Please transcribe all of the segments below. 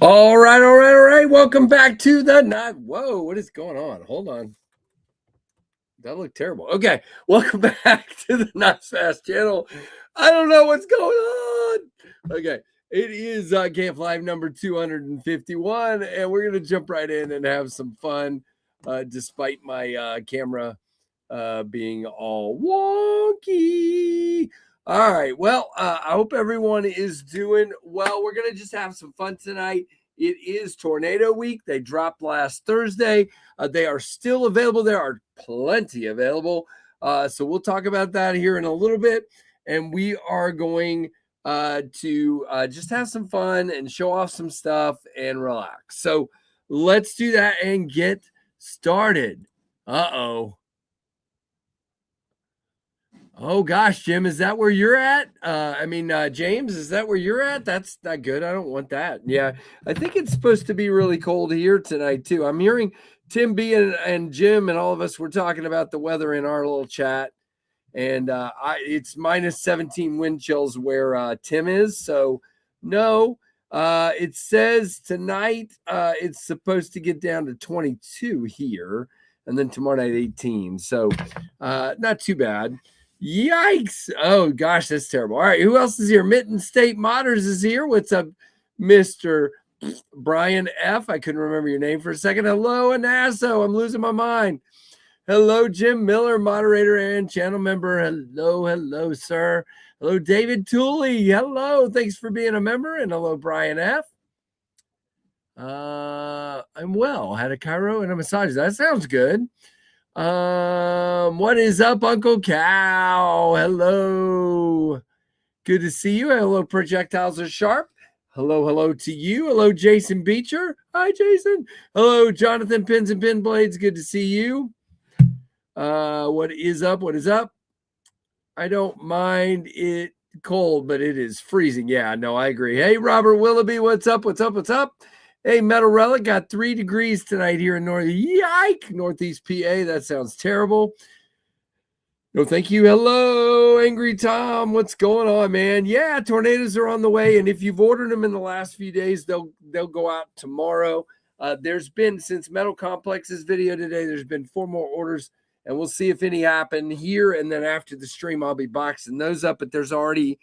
All right. Welcome back to the night. Whoa, what is going on? Hold on. That looked terrible. Okay, welcome back to the Not Fast channel. I don't know what's going on. Okay, it is KFLive number 251, and we're going to jump right in and have some fun, despite my camera being all wonky. All right. Well, I hope everyone is doing well. We're going to just have some fun tonight. It is tornado week. They dropped last Thursday. They are still available. There are plenty available. So we'll talk about that here in a little bit. And we are going to just have some fun and show off some stuff and relax. So let's do that and get started. Uh-oh. Oh gosh, Jim, is that where you're at? James, is that where you're at? That's not good. I don't want that. Yeah, I think it's supposed to be really cold here tonight too. I'm hearing Tim B and Jim and all of us were talking about the weather in our little chat, and it's minus 17 wind chills where Tim is. So no, it says tonight it's supposed to get down to 22 here, and then tomorrow night 18. So not too bad. Yikes. Oh, gosh, that's terrible. All right, who else is here? Mitten State Modders is here. What's up, Mr. Brian F.? I couldn't remember your name for a second. Hello, Anasso. I'm losing my mind. Hello, Jim Miller, moderator and channel member. Hello, sir. Hello, David Tooley. Hello, thanks for being a member. And hello, Brian F. I'm well. Had a chiro and a massage. That sounds good. What is up, Uncle Cow? Hello. Good to see you. Hello, Projectiles are sharp. Hello to you. Hello, Jason Beecher. Hi, Jason. Hello, Jonathan Pins and Pin Blades. Good to see you. What is up? I don't mind it cold, but it is freezing. Yeah, no, I agree. Hey, Robert Willoughby, what's up? Hey, Metal Relic, got 3 degrees tonight here in Northeast PA. That sounds terrible. No, thank you. Hello, Angry Tom. What's going on, man? Yeah, tornadoes are on the way, and if you've ordered them in the last few days, they'll go out tomorrow. There's been, since Metal Complex's video today, there's been 4 more orders, and we'll see if any happen here, and then after the stream, I'll be boxing those up, but there's already,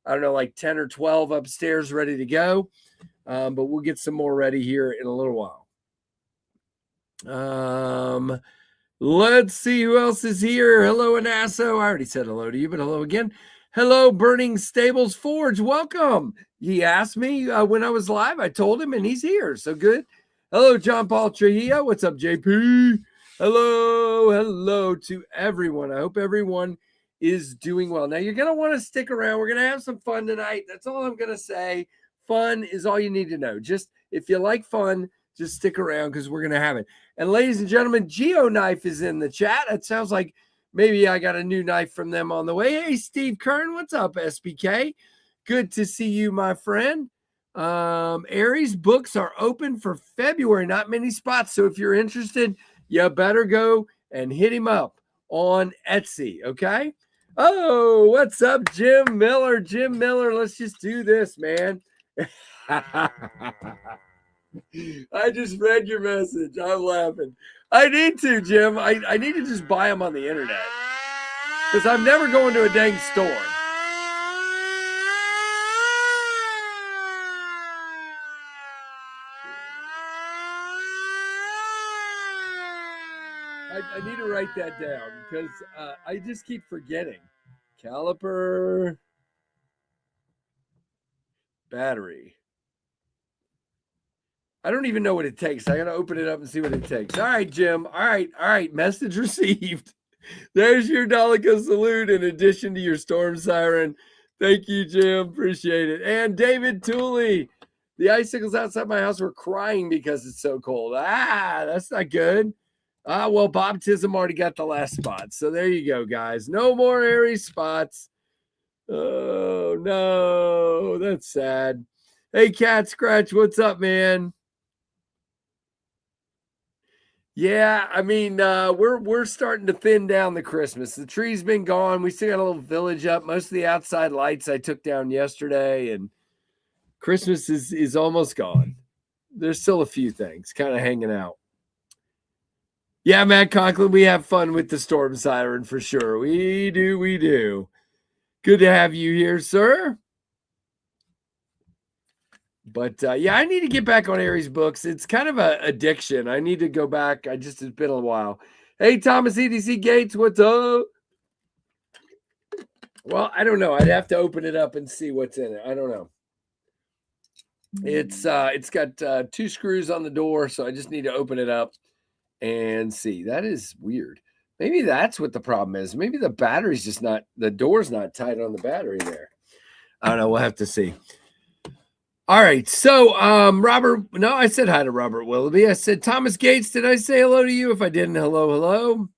I don't know, like 10 or 12 upstairs ready to go. But we'll get some more ready here in a little while. Let's see who else is here. Hello, Anasso. I already said hello to you, but hello again. Hello, Burning Stables Forge. Welcome. He asked me when I was live. I told him, and he's here. So good. Hello, John Paul Trujillo. What's up, JP? Hello to everyone. I hope everyone is doing well. Now, you're going to want to stick around. We're going to have some fun tonight. That's all I'm going to say. Fun is all you need to know. Just if you like fun, just stick around because we're going to have it. And ladies and gentlemen, Geo Knife is in the chat. It sounds like maybe I got a new knife from them on the way. Hey, Steve Kern, what's up, SBK? Good to see you, my friend. Aries books are open for February. Not many spots. So if you're interested, you better go and hit him up on Etsy, okay? Oh, what's up, Jim Miller? Jim Miller, let's just do this, man. I just read your message. I'm laughing. I need to, Jim. I need to just buy them on the internet because I'm never going to a dang store. I need to write that down because I just keep forgetting. Caliper. Battery. I don't even know what it takes. I got to open it up and see what it takes. All right, Jim. All right. Message received. There's your Delica salute in addition to your storm siren. Thank you, Jim. Appreciate it. And David Tooley. The icicles outside my house were crying because it's so cold. That's not good. Well, Bob Tism already got the last spot. So there you go, guys. No more Aries spots. Oh, no. That's sad. Hey, Cat Scratch. What's up, man? Yeah, I mean, we're starting to thin down the Christmas. The tree's been gone. We still got a little village up. Most of the outside lights I took down yesterday, and Christmas is almost gone. there's still a few things kind of hanging out. Yeah, Matt Conklin, we have fun with the storm siren for sure. We do. Good to have you here, sir. But yeah, I need to get back on Aries books. It's kind of an addiction. I need to go back. It's been a while. Hey, Thomas EDC Gates, what's up? Well, I don't know. I'd have to open it up and see what's in it. I don't know. It's got 2 screws on the door, so I just need to open it up and see. That is weird. Maybe that's what the problem is. Maybe the battery's just not, the door's not tight on the battery there. I don't know. We'll have to see. All right. So, Robert, no, I said hi to Robert Willoughby. I said, Thomas Gates, did I say hello to you? If I didn't, hello.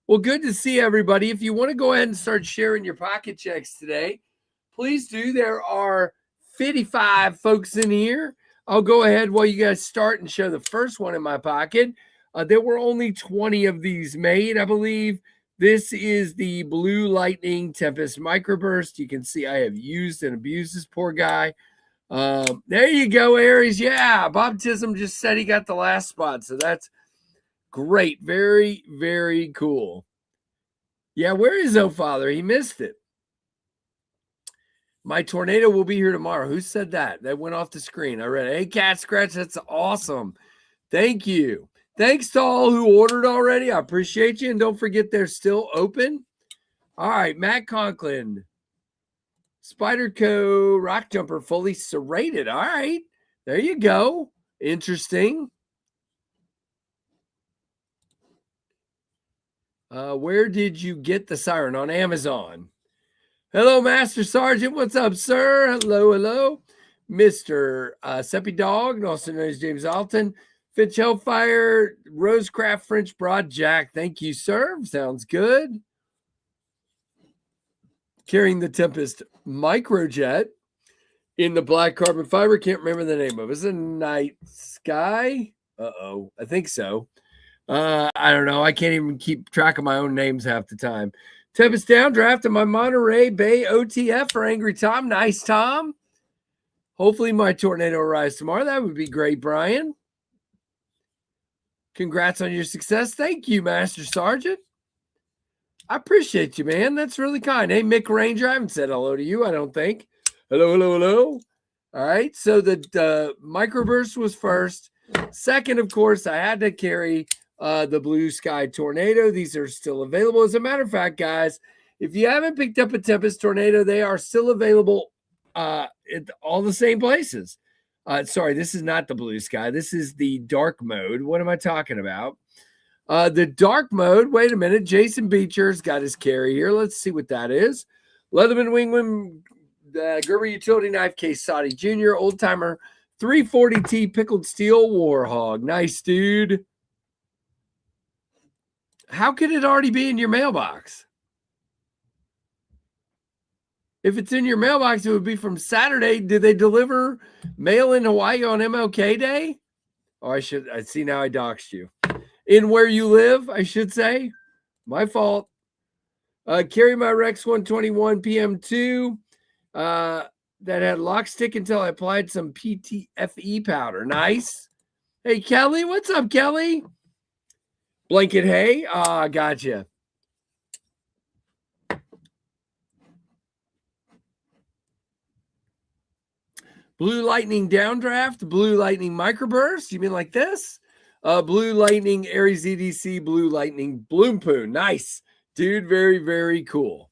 Well, good to see everybody. If you want to go ahead and start sharing your pocket checks today, please do. There are 55 folks in here. I'll go ahead while you guys start and show the first one in my pocket. There were only 20 of these made, I believe. This is the Blue Lightning Tempest Microburst. You can see I have used and abused this poor guy. There you go, Aries. Yeah, Bob Tism just said he got the last spot, so that's great. Very, very cool. Yeah, where is O Father? He missed it. My tornado will be here tomorrow. Who said that? That went off the screen. I read it. Hey, Cat Scratch, that's awesome. Thank you. Thanks to all who ordered already. I appreciate you. And don't forget, they're still open. All right, Matt Conklin. Spyderco Rock Jumper fully serrated. All right. There you go. Interesting. Where did you get the siren? On Amazon. Hello, Master Sergeant. What's up, sir? Hello. Mr. Seppi Dog, also known as James Alton. Fitch Hellfire, Rosecraft French Broad Jack. Thank you, sir. Sounds good. Carrying the Tempest Microjet in the black carbon fiber. Can't remember the name of it. Is it Night Sky? Uh-oh. I think so. I don't know. I can't even keep track of my own names half the time. Tempest Downdraft and my Monterey Bay OTF for Angry Tom. Nice, Tom. Hopefully my tornado arrives tomorrow. That would be great, Brian. Congrats on your success. Thank you, Master Sergeant. I appreciate you, man. That's really kind. Hey, Mick Ranger, I haven't said hello to you, I don't think. Hello. All right, so the Microburst was first. Second, of course, I had to carry the Blue Sky Tornado. These are still available. As a matter of fact, guys, if you haven't picked up a Tempest Tornado, they are still available at all the same places. Sorry, this is not the Blue Sky. This is the dark mode. What am I talking about? The dark mode. Wait a minute. Jason Beecher's got his carry here. Let's see what that is. Leatherman Wingman, Gerber Utility Knife Case Saudi Jr., Old Timer 340T Pickled Steel Warhog. Nice, dude. How could it already be in your mailbox? If it's in your mailbox, it would be from Saturday. Did they deliver mail in Hawaii on MLK Day? Oh, I see now I doxed you. In where you live, I should say. My fault. Carry my Rex 121 PM2 that had lock stick until I applied some PTFE powder. Nice. Hey, Kelly. What's up, Kelly? Blanket hay. Gotcha. Blue Lightning Downdraft, Blue Lightning Microburst. You mean like this? Blue Lightning Aries EDC, Blue Lightning Bloom Poon. Nice, dude. Very, very cool.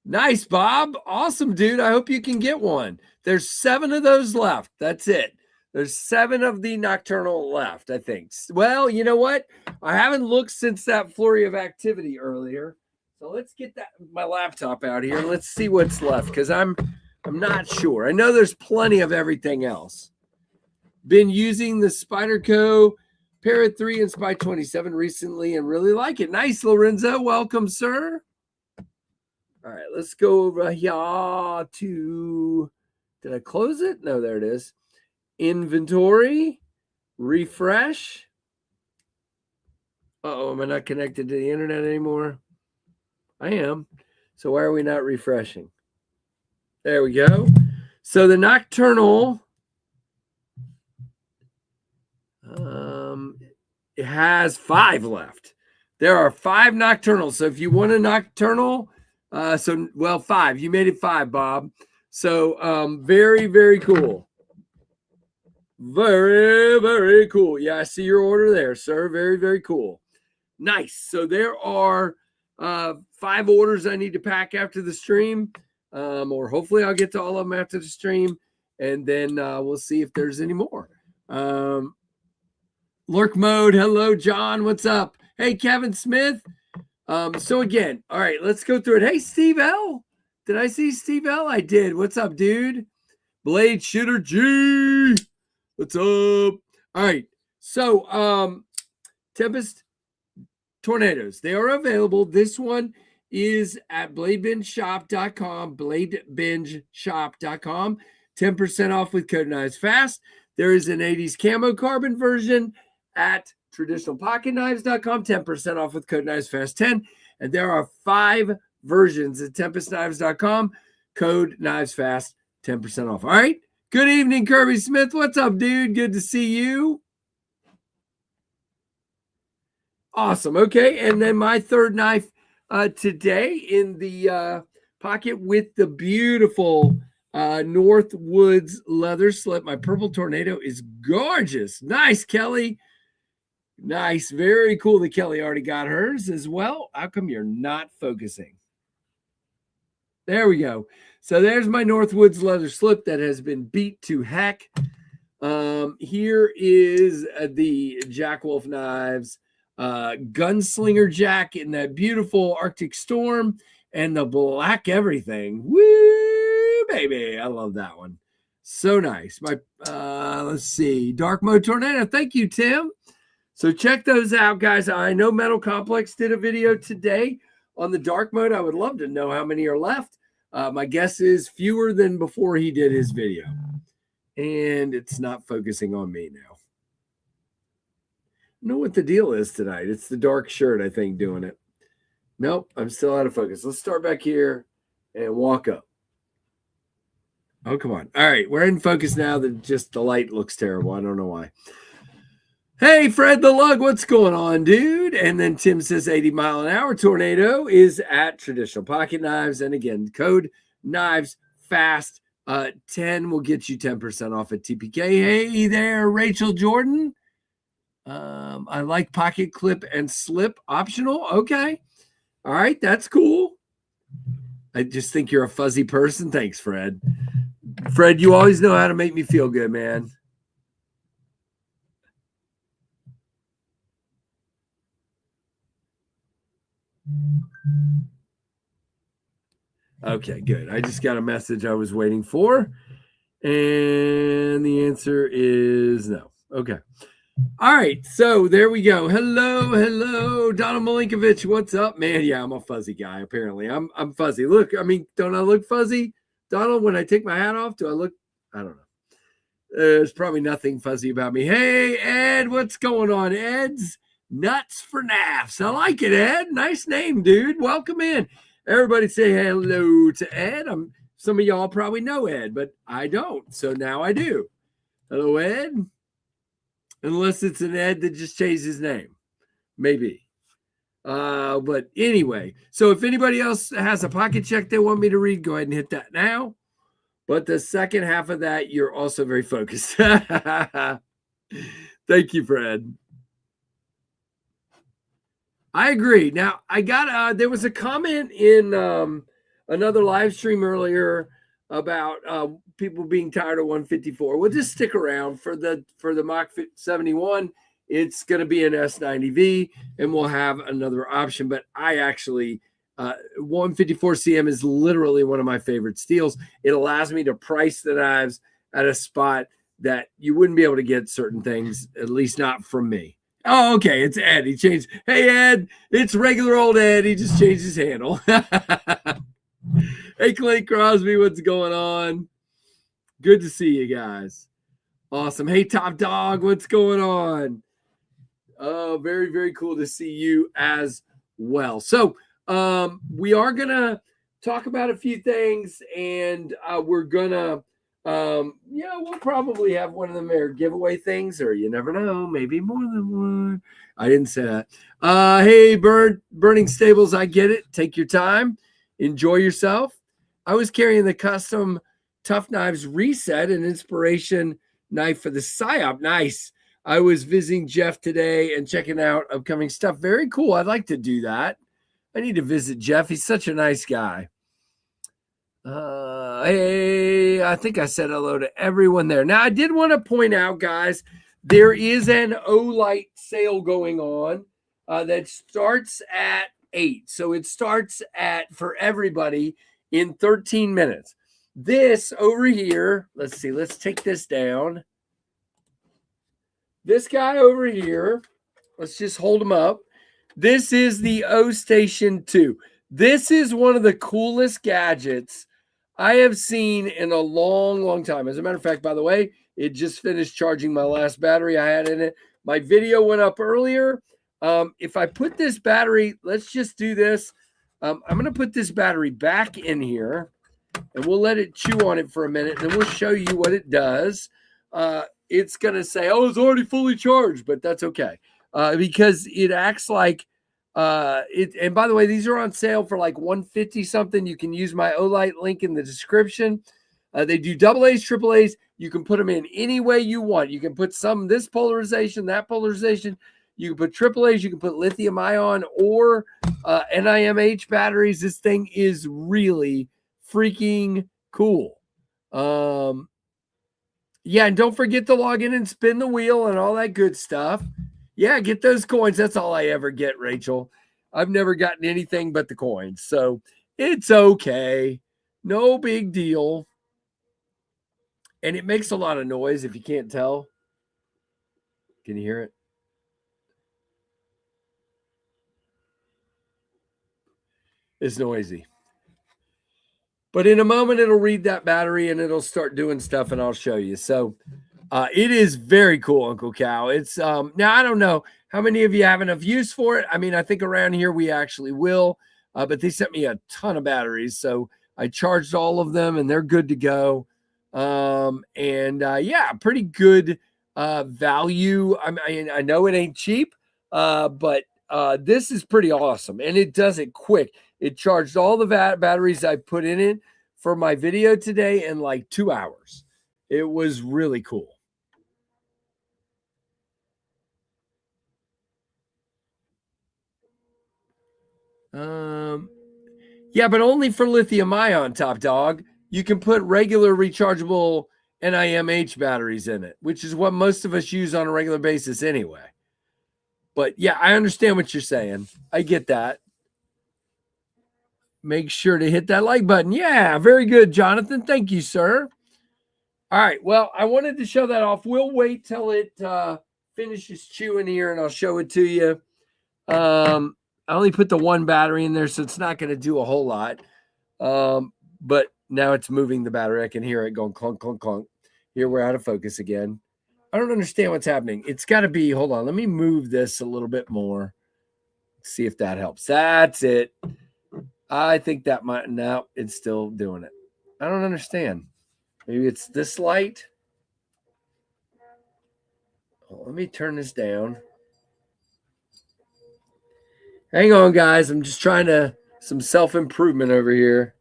Nice, Bob. Awesome, dude. I hope you can get one. There's 7 of those left. That's it. There's 7 of the Nocturnal left, I think. Well, you know what? I haven't looked since that flurry of activity earlier. So let's get my laptop out here and let's see what's left, because I'm not sure. I know there's plenty of everything else. Been using the Spyderco Parrot 3 and Spy 27 recently and really like it. Nice, Lorenzo. Welcome, sir. All right, let's go over here to, did I close it? No, there it is. Inventory, refresh. Uh-oh, am I not connected to the internet anymore? I am. So why are we not refreshing? There we go. So the Nocturnal It has 5 left. There are 5 nocturnals. So if you want a nocturnal, 5. You made it 5, Bob. So very, very cool. Very, very cool. Yeah, I see your order there, sir. Very, very cool. Nice. So there are 5 orders I need to pack after the stream, or hopefully I'll get to all of them after the stream, and then we'll see if there's any more. Lurk mode. Hello, John. What's up? Hey, Kevin Smith. So again, all right, let's go through it. Hey, Steve L. Did I see Steve L? I did. What's up, dude? Blade Shooter G. What's up? All right. So Tempest Tornadoes. They are available. This one is at bladebingeshop.com, bladebingeshop.com. 10% off with code KNIVESFAST. There is an 80s camo carbon version at traditionalpocketknives.com, 10% off with code KNIVESFAST10. And there are 5 versions at tempestknives.com, code KNIVESFAST, 10% off. All right. Good evening, Kirby Smith. What's up, dude? Good to see you. Awesome. Okay. And then my third knife today in the pocket with the beautiful Northwoods leather slip. My purple tornado is gorgeous. Nice, Kelly. Nice. Very cool that Kelly already got hers as well. How come you're not focusing? There we go. So there's my Northwoods leather slip that has been beat to heck. Here is the Jack Wolf Knives Gunslinger Jack in that beautiful Arctic Storm and the black everything. Woo, baby. I love that one. So nice. My let's see. Dark Mode Tornado. Thank you, Tim. So check those out, guys. I know Metal Complex did a video today on the dark mode. I would love to know how many are left. My guess is fewer than before he did his video. And it's not focusing on me now. I know what the deal is tonight. It's the dark shirt, I think, doing it. Nope, I'm still out of focus. Let's start back here and walk up. Oh, come on. All right, we're in focus now. Just the light looks terrible. I don't know why. Hey, Fred the Lug, what's going on, dude? And then Tim says 80 mile an hour tornado is at Traditional Pocket Knives. And again, code Knives Fast 10 will get you 10% off at TPK. Hey there, Rachel Jordan. I like pocket clip and slip optional. Okay. All right. That's cool. I just think you're a fuzzy person. Thanks, Fred. Fred, you always know how to make me feel good, man. Okay, good. I just got a message I was waiting for. And the answer is no. Okay. All right. So there we go. Hello. Donald Malinkovich. What's up, man? Yeah, I'm a fuzzy guy, apparently. I'm fuzzy. Look, I mean, don't I look fuzzy? Donald, when I take my hat off, do I look? I don't know. There's probably nothing fuzzy about me. Hey, Ed, what's going on? Ed's Nuts for Naps. I like it, Ed. Nice name, dude. Welcome in. Everybody say hello to Ed. Some of y'all probably know Ed, but I don't. So now I do. Hello, Ed. Unless it's an Ed that just changed his name. Maybe. But anyway, so if anybody else has a pocket check they want me to read, go ahead and hit that now. But the second half of that, you're also very focused. Thank you, Fred. I agree. Now, I got there was a comment in another live stream earlier about people being tired of 154. We'll just stick around for the Mach 71. It's going to be an S90V, and we'll have another option. But I actually 154 CM is literally one of my favorite steels. It allows me to price the knives at a spot that you wouldn't be able to get certain things, at least not from me. Oh, okay. It's Ed. He changed. Hey, Ed. It's regular old Ed. He just changed his handle. Hey, Clint Crosby. What's going on? Good to see you guys. Awesome. Hey, Top Dog. What's going on? Oh, very, very cool to see you as well. So we are going to talk about a few things, and we're going to Yeah, we'll probably have one of them there giveaway things, or you never know, maybe more than one. I didn't say that. Hey, Burning Stables, I get it. Take your time, enjoy yourself. I was carrying the custom Tough Knives Reset, an inspiration knife for the PSYOP. Nice. I was visiting Jeff today and checking out upcoming stuff. Very cool. I'd like to do that. I need to visit Jeff. He's such a nice guy. Hey, I think I said hello to everyone there. Now, I did want to point out, guys, there is an Olight sale going on that starts at 8. So it starts for everybody in 13 minutes. This over here, let's see, let's take this down. This guy over here, let's just hold him up. This is the O Station 2. This is one of the coolest gadgets I have seen in a long, long time. As a matter of fact, by the way, it just finished charging my last battery I had in it. My video went up earlier. If I put this battery, let's just do this. I'm going to put this battery back in here, and we'll let it chew on it for a minute, and then we'll show you what it does. It's going to say, oh, it's already fully charged, but that's okay because it acts like and by the way, these are on sale for like $150 something. You can use my Olight link in the description. They do AA's, AAA's. You can put them in any way you want. You can put some this polarization, that polarization. You can put AAA's. You can put lithium ion or NIMH batteries. This thing is really freaking cool. Yeah, and don't forget to log in and spin the wheel and all that good stuff. Yeah, get those coins. That's all I ever get, Rachel. I've never gotten anything but the coins. So it's okay. No big deal. And it makes a lot of noise if you can't tell. Can you hear it? It's noisy. But in a moment, it'll read that battery and it'll start doing stuff, and I'll show you. So it is very cool, Uncle Cal. It's now I don't know how many of you have enough use for it. I mean, I think around here we actually will, but they sent me a ton of batteries, so I charged all of them, and they're good to go. Yeah, pretty good value. I know it ain't cheap, but this is pretty awesome, and it does it quick. It charged all the batteries I put in it for my video today in like 2 hours. It was really cool. Yeah, but only for lithium ion, top dog. You can put regular rechargeable NIMH batteries in it, which is what most of us use on a regular basis anyway. But yeah, I understand what you're saying. I get that. Make sure to hit that like button. Yeah, very good, Jonathan. Thank you, sir. All right. Well, I wanted to show that off. We'll wait till it finishes chewing here, and I'll show it to you. I only put the one battery in there, so it's not going to do a whole lot. But now it's moving the battery. I can hear it going clunk, clunk, clunk. Here we're out of focus again. I don't understand what's happening. It's got to be, hold on. Let me move this a little bit more. See if that helps. That's it. I think that might, no, it's still doing it. I don't understand. Maybe it's this light. Oh, let me turn this down. Hang on, guys. I'm just trying to, some self-improvement over here.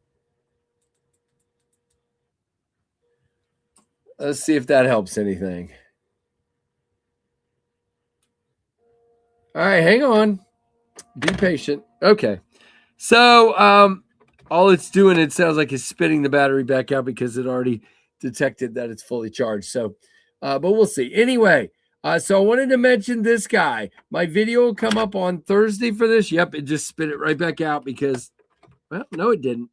Let's see if that helps anything. All right, hang on. Be patient. Okay. So all it's doing, it sounds like it's spitting the battery back out because it already detected that it's fully charged. So, but we'll see. Anyway, so I wanted to mention this guy. My video will come up on Thursday for this. Yep, it just spit it right back out because, well, no, it didn't.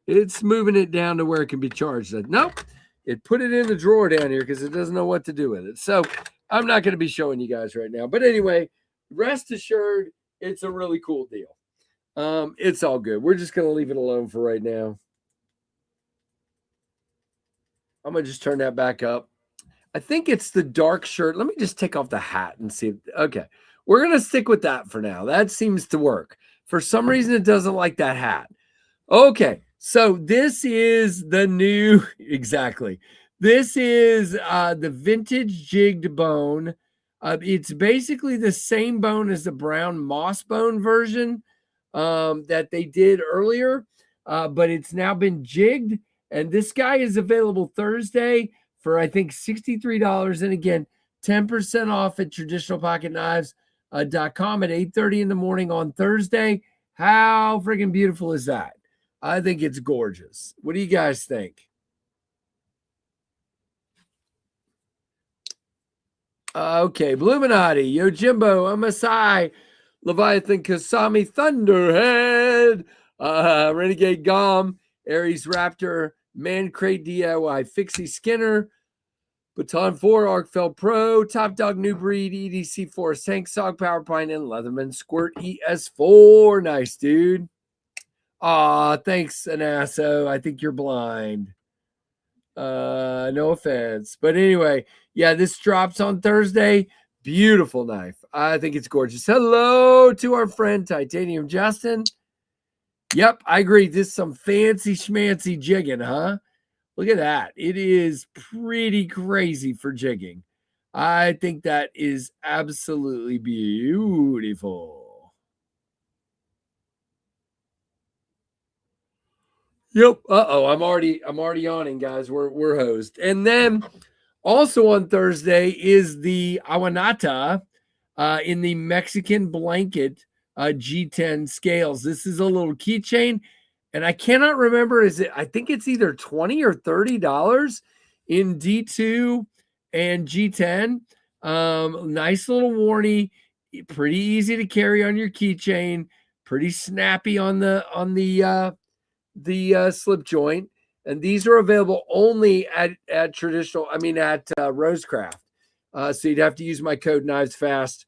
It's moving it down to where it can be charged. Nope, it put it in the drawer down here because it doesn't know what to do with it. So I'm not going to be showing you guys right now. But anyway, rest assured, it's a really cool deal. It's all good. We're just going to leave it alone for right now. I'm going to just turn that back up. I think it's the dark shirt. Let me just take off the hat and see. Okay. We're going to stick with that for now. That seems to work. For some reason, it doesn't like that hat. Okay. So this is the new, exactly. This is the vintage jigged bone. It's basically the same bone as the brown moss bone version that they did earlier, but it's now been jigged. And this guy is available Thursday for, I think, $63. And again, 10% off at traditionalpocketknives.com at 8:30 in the morning on Thursday. How freaking beautiful is that? I think it's gorgeous. What do you guys think? Okay, Bluminati, Yojimbo, Amasai, Leviathan, Kasami, Thunderhead, Renegade Gom, Aries Raptor, Man Crate DIY, Fixie Skinner, Baton 4, Arkfell Pro, Top Dog New Breed, EDC Force Tank, Sog Power Pine, and Leatherman Squirt ES4. Nice, dude. Aw, thanks, Anasso. I think you're blind. No offense. But anyway, yeah, this drops on Thursday. Beautiful knife. I think it's gorgeous. Hello to our friend Titanium Justin. Yep, I agree. This is some fancy schmancy jigging, huh? Look at that. It is pretty crazy for jigging. I think that is absolutely beautiful. Yep. I'm already yawning, guys. We're hosed. And then also on Thursday is the Awanata in the Mexican blanket G10 scales. This is a little keychain, and I cannot remember. I think it's either $20 or $30 in D2 and G10. Nice little warnie, pretty easy to carry on your keychain, pretty snappy on the slip joint, and these are available only at traditional. I mean at Rosecraft. So you'd have to use my code KnivesFast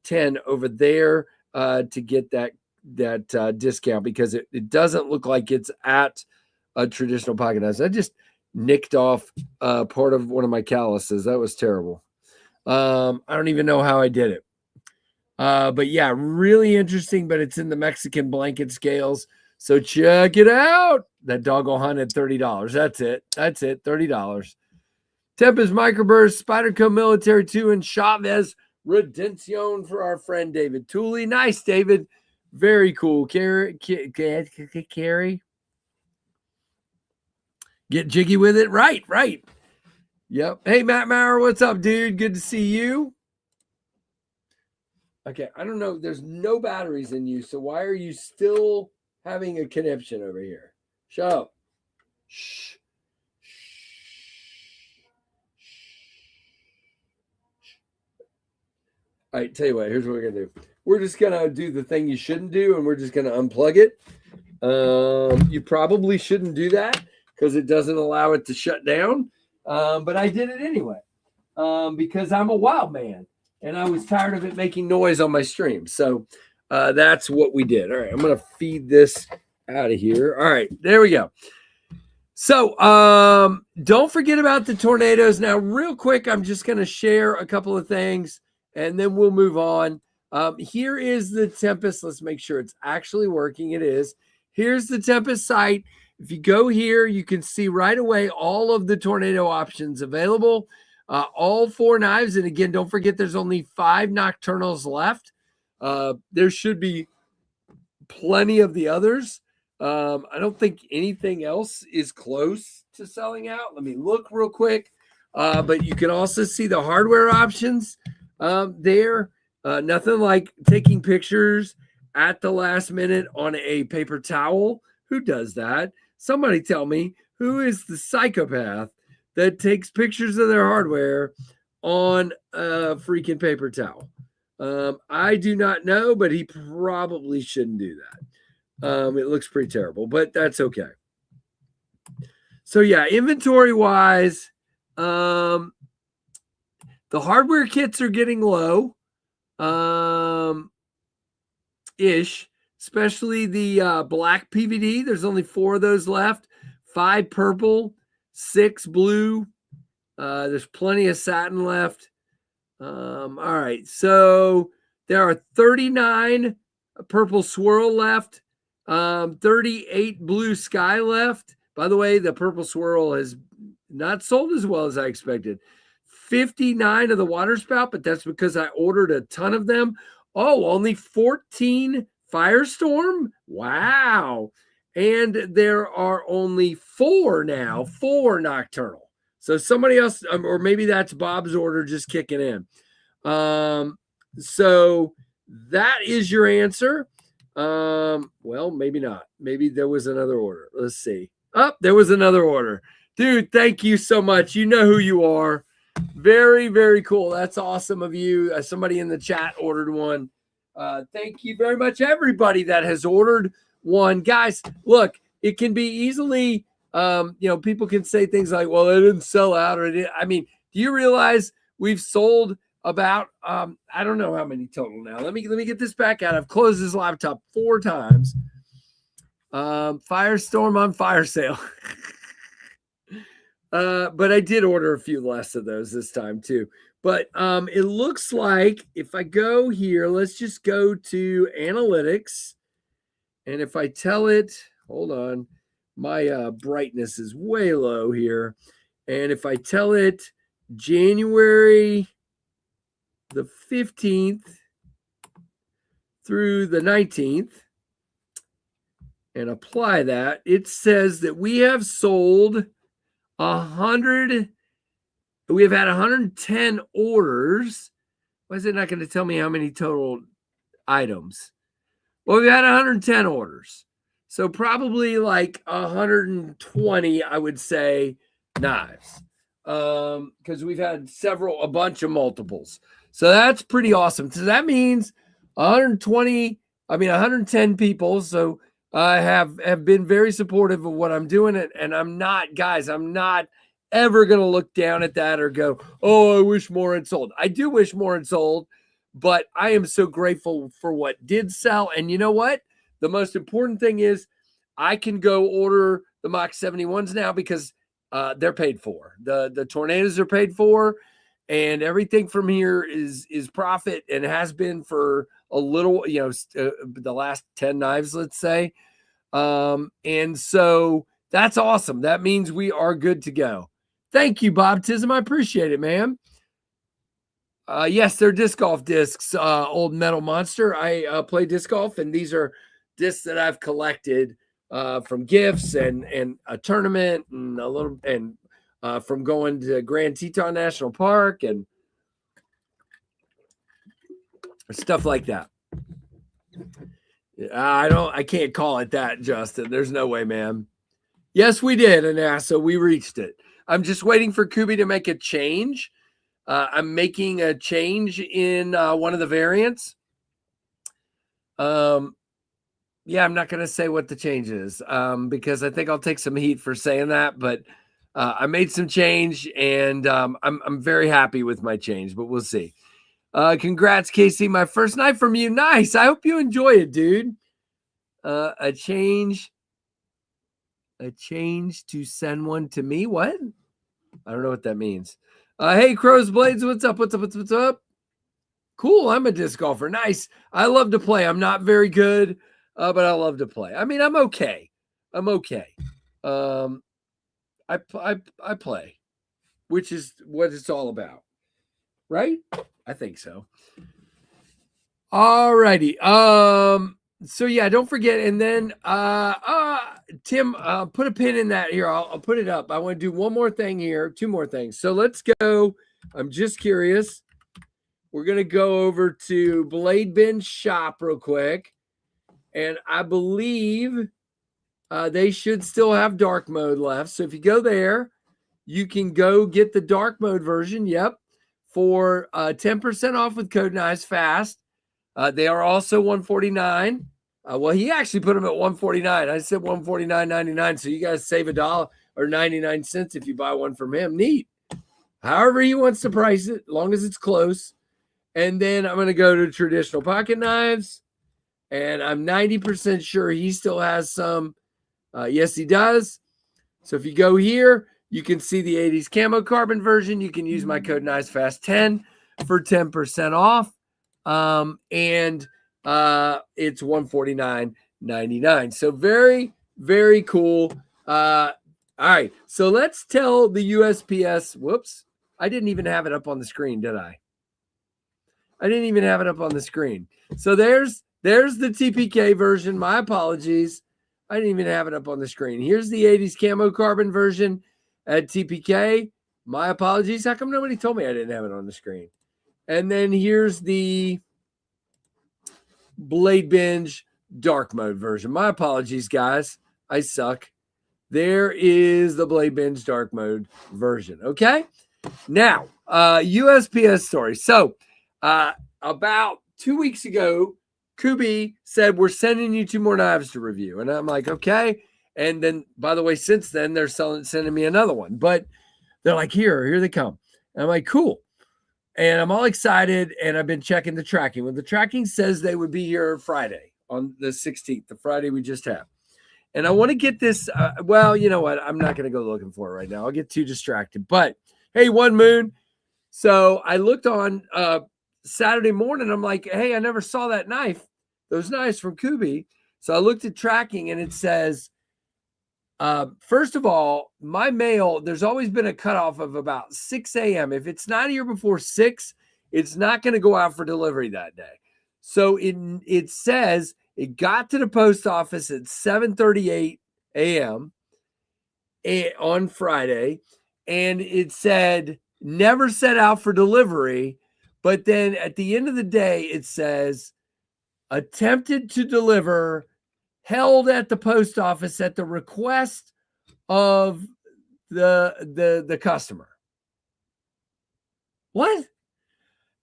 10 over there to get that discount, because it doesn't look like it's at a traditional pocket knives. I just nicked off part of one of my calluses. That was terrible. I don't even know how I did it. But yeah, really interesting. But it's in the Mexican blanket scales. So check it out. That doggo hunt at $30. That's it. $30. Tempest Microburst, Spyderco Military 2, and Chavez Redención for our friend David Tooley. Nice, David. Very cool. Carrie. Get jiggy with it. Right. Yep. Hey, Matt Maurer, what's up, dude? Good to see you. Okay, I don't know. There's no batteries in you, so why are you still having a conniption over here? Shut up. Shh. All right, tell you what, here's what we're going to do. We're just going to do the thing you shouldn't do, and we're just going to unplug it. You probably shouldn't do that because it doesn't allow it to shut down. But I did it anyway because I'm a wild man, and I was tired of it making noise on my stream. So that's what we did. All right, I'm going to feed this out of here. All right, there we go. So don't forget about the tornadoes. Now, real quick, I'm just going to share a couple of things, and then we'll move on. Here is the Tempest. Let's make sure it's actually working. It is. Here's the Tempest site. If you go here, you can see right away all of the tornado options available. All 4 knives. And again, don't forget there's only 5 nocturnals left. There should be plenty of the others. I don't think anything else is close to selling out. Let me look real quick. But you can also see the hardware options there. Nothing like taking pictures at the last minute on a paper towel. Who does that? Somebody tell me, who is the psychopath that takes pictures of their hardware on a freaking paper towel? I do not know, but he probably shouldn't do that. It looks pretty terrible, but that's okay. So yeah, inventory wise, the hardware kits are getting low, ish, especially the black PVD. There's only 4 of those left, 5 purple, 6 blue. There's plenty of satin left. All right, so there are 39 purple swirl left, 38 blue sky left. By the way, the purple swirl has not sold as well as I expected. 59 of the water spout, but that's because I ordered a ton of them. Oh, only 14 firestorm. Wow. And there are only 4 now, 4 nocturnal. So somebody else, or maybe that's Bob's order just kicking in. So that is your answer. Well, maybe not. Maybe there was another order. Let's see. Oh, there was another order. Dude, thank you so much. You know who you are. Very, very cool. That's awesome of you. Somebody in the chat ordered one. Thank you very much, everybody that has ordered one. Guys, look, it can be easily, people can say things like, well, it didn't sell out. I mean, do you realize we've sold about, I don't know how many total now. Let me get this back out. I've closed this laptop 4 times. Firestorm on fire sale. But I did order a few less of those this time too. But it looks like if I go here, let's just go to analytics. And if I tell it, hold on, my brightness is way low here. And if I tell it January the 15th through the 19th and apply that, it says that we have sold 100. We have had 110 orders. Why is it not going to tell me how many total items? Well, we've had 110 orders. So probably like 120, I would say, knives. Because we've had a bunch of multiples. So that's pretty awesome. So that means 110 people. So have been very supportive of what I'm doing. And I'm not ever going to look down at that or go, oh, I wish more had sold. I do wish more had sold, but I am so grateful for what did sell. And you know what? The most important thing is I can go order the Mach 71s now because they're paid for. The Tornadoes are paid for, and everything from here is profit and has been for a little, the last 10 knives, let's say. And so that's awesome. That means we are good to go. Thank you, Bob Tism. I appreciate it, man. Yes, they're disc golf discs, old metal monster. I play disc golf, and these are discs that I've collected from gifts and a tournament and from going to Grand Teton National Park and stuff like that. I can't call it that, Justin. There's no way, man. Yes, we did, and NASA. We reached it. I'm just waiting for Kubi to make a change. I'm making a change in one of the variants. I'm not going to say what the change is because I think I'll take some heat for saying that. But I made some change, and I'm very happy with my change. But we'll see. Congrats, Casey. My first knife from you. Nice. I hope you enjoy it, dude. A change to send one to me. What? I don't know what that means. Hey, Crow's Blades, what's up? What's up? Cool. I'm a disc golfer. Nice. I love to play. I'm not very good, but I love to play. I mean, I'm okay. I play, which is what it's all about, right? I think so. All righty. So yeah, don't forget. And then Tim, put a pin in that here. I'll put it up. I want to do one more thing here, 2 more things. So let's go. I'm just curious. We're going to go over to Blade Bin Shop real quick. And I believe they should still have dark mode left. So if you go there, you can go get the dark mode version. Yep. For 10% off with code NICEFAST. They are also $149. Well, he actually put them at $149. I said $149.99. So you guys save $1 or 99 cents if you buy one from him. Neat. However he wants to price it, as long as it's close. And then I'm going to go to traditional pocket knives. And I'm 90% sure he still has some. Yes, he does. So if you go here, you can see the 80s camo carbon version. You can use my code NICEFAST10 for 10% off. And it's $149. $19.99. So very, very cool. All right. So let's tell the USPS. Whoops. I didn't even have it up on the screen, did I? I didn't even have it up on the screen. So there's the TPK version. My apologies. I didn't even have it up on the screen. Here's the 80s camo carbon version at TPK. My apologies. How come nobody told me I didn't have it on the screen? And then here's the Blade Binge dark mode version. My apologies, guys. I suck. There is the Blade Binge dark mode version. Okay. Now, USPS story. So, about 2 weeks ago, Kubi said, we're sending you 2 more knives to review. And I'm like, okay. And then, by the way, since then, they're sending me another one. But they're like, here they come. And I'm like, cool. And I'm all excited. And I've been checking the tracking. Well, the tracking says they would be here Friday on the 16th, the Friday we just have. And I want to get this. Well, you know what? I'm not going to go looking for it right now. I'll get too distracted. But hey, One Moon. So I looked on Saturday morning. I'm like, hey, I never saw that knife. Those knives from Kubi. So I looked at tracking and it says, first of all, my mail, there's always been a cutoff of about 6 a.m. If it's not here before 6, it's not going to go out for delivery that day. So it says it got to the post office at 7:38 a.m. on Friday. And it said, never set out for delivery. But then at the end of the day, it says, attempted to deliver, held at the post office at the request of the customer. What?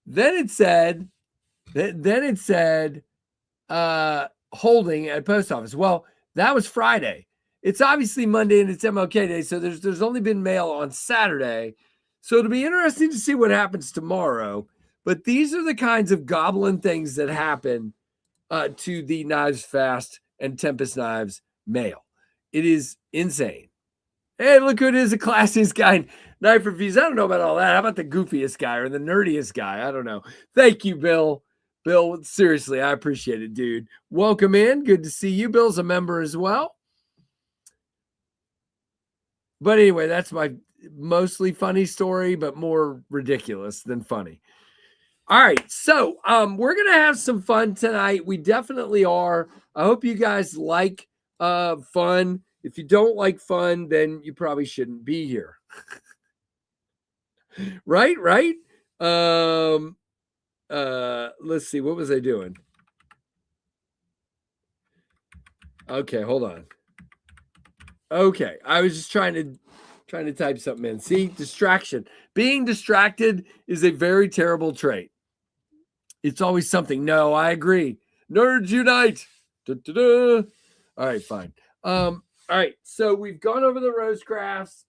Then it said holding at post office. Well, that was Friday. It's obviously Monday and it's MLK Day, so there's only been mail on Saturday. So it'll be interesting to see what happens tomorrow. But these are the kinds of goblin things that happen to the Knives Fast and Tempest Knives mail. It is insane. Hey, look who it is, the classiest guy in knife reviews. I don't know about all that. How about the goofiest guy or the nerdiest guy? I don't know. Thank you, Bill. Bill, seriously, I appreciate it, dude. Welcome in. Good to see you. Bill's a member as well. But anyway, that's my mostly funny story, but more ridiculous than funny. All right, so we're going to have some fun tonight. We definitely are. I hope you guys like fun. If you don't like fun, then you probably shouldn't be here. Right? Let's see. What was I doing? Okay, hold on. Okay, I was just trying to type something in. See, distraction. Being distracted is a very terrible trait. It's always something. No, I agree. Nerds unite. Da-da-da. All right, fine. All right, so we've gone over the Rosecrafts,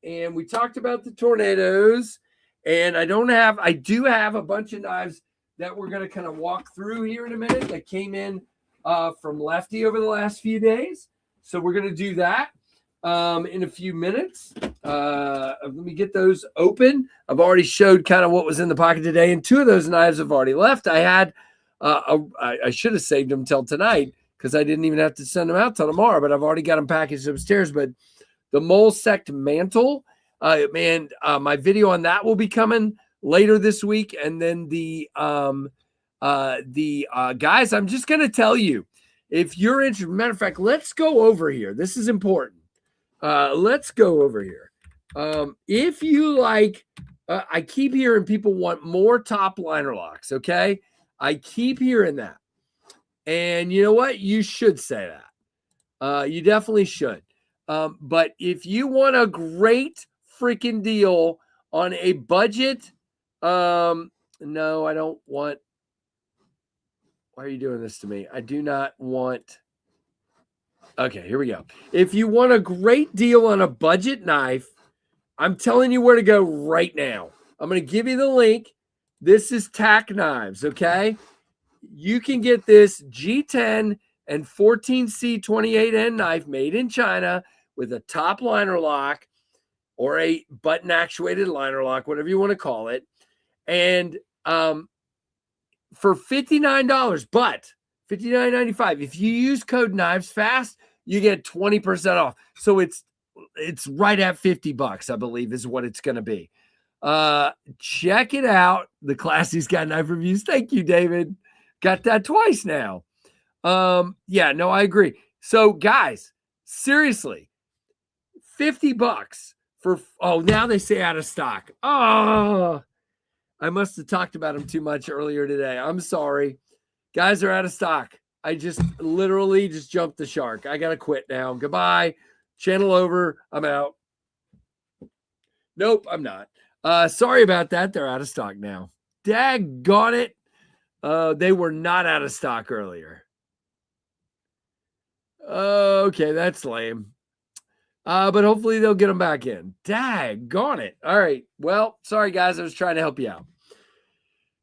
and we talked about the tornadoes. And I do have a bunch of knives that we're going to kind of walk through here in a minute that came in from Lefty over the last few days. So we're going to do that in a few minutes. Let me get those open. I've already showed kind of what was in the pocket today, and 2 of those knives have already left. I had, I should have saved them till tonight because I didn't even have to send them out till tomorrow, but I've already got them packaged upstairs. But the Mole Sect Mantle, my video on that will be coming later this week. And then the guys, I'm just going to tell you, if you're interested, matter of fact, let's go over here. This is important. Let's go over here. If you like, I keep hearing people want more top liner locks. Okay. I keep hearing that. And you know what? You should say that. You definitely should. But if you want a great freaking deal on a budget, no, I don't want. Why are you doing this to me? I do not want. Okay, here we go. If you want a great deal on a budget knife, I'm telling you where to go right now. I'm going to give you the link. This is Tack Knives, okay? You can get this G10 and 14C28N knife made in China with a top liner lock or a button actuated liner lock, whatever you want to call it. And for $59, but $59.95. If you use code KnivesFast, you get 20% off. So it's right at $50, I believe, is what it's going to be. Check it out. The Classy's got knife reviews. Thank you, David. Got that twice now. Yeah, no, I agree. So guys, seriously, $50 for, now they say out of stock. Oh, I must have talked about them too much earlier today. I'm sorry. Guys are out of stock. I just literally just jumped the shark. I got to quit now. Goodbye. Channel over. I'm out. Nope, I'm not. Sorry about that. They're out of stock now. Daggone it. They were not out of stock earlier. Okay, that's lame. But hopefully they'll get them back in. Daggone it. All right. Well, sorry, guys. I was trying to help you out.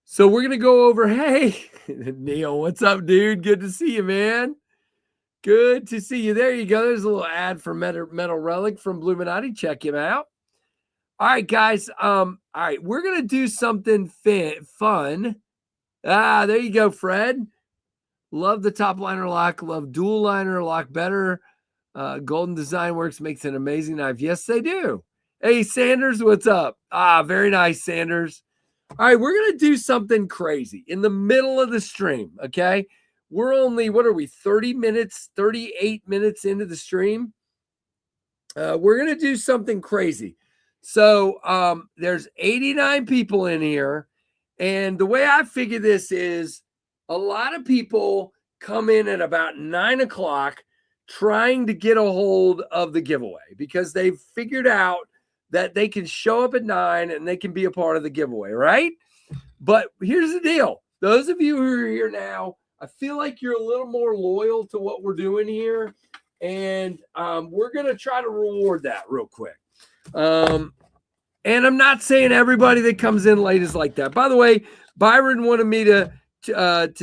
So we're going to go over. Hey, Neil, what's up, dude? Good to see you, man. Good to see you. There you go. There's a little ad for Metal Relic from Bluminati. Check him out. All right, guys. All right. We're going to do something fun. There you go, Fred. Love the top liner lock. Love dual liner lock better. Golden Design Works makes an amazing knife. Yes, they do. Hey, Sanders, what's up? Very nice, Sanders. All right, we're going to do something crazy in the middle of the stream, okay? We're only, 38 minutes into the stream? We're going to do something crazy. So there's 89 people in here, and the way I figure this is a lot of people come in at about 9 o'clock trying to get a hold of the giveaway because they've figured out that they can show up at 9 and they can be a part of the giveaway, right? But here's the deal. Those of you who are here now, I feel like you're a little more loyal to what we're doing here, and we're going to try to reward that real quick. And I'm not saying everybody that comes in late is like that. By the way, Byron wanted me to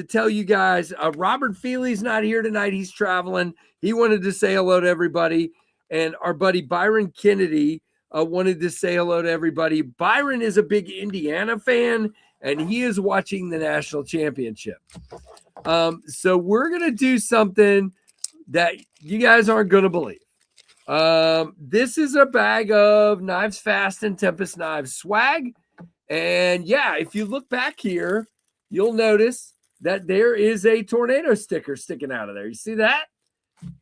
tell you guys, Robert Feely's not here tonight. He's traveling. He wanted to say hello to everybody. And our buddy Byron Kennedy wanted to say hello to everybody. Byron is a big Indiana fan, and he is watching the national championship. So we're going to do something that you guys aren't going to believe. This is a bag of Knives Fast and Tempest Knives swag. And yeah, if you look back here, you'll notice that there is a tornado sticker sticking out of there. You see that?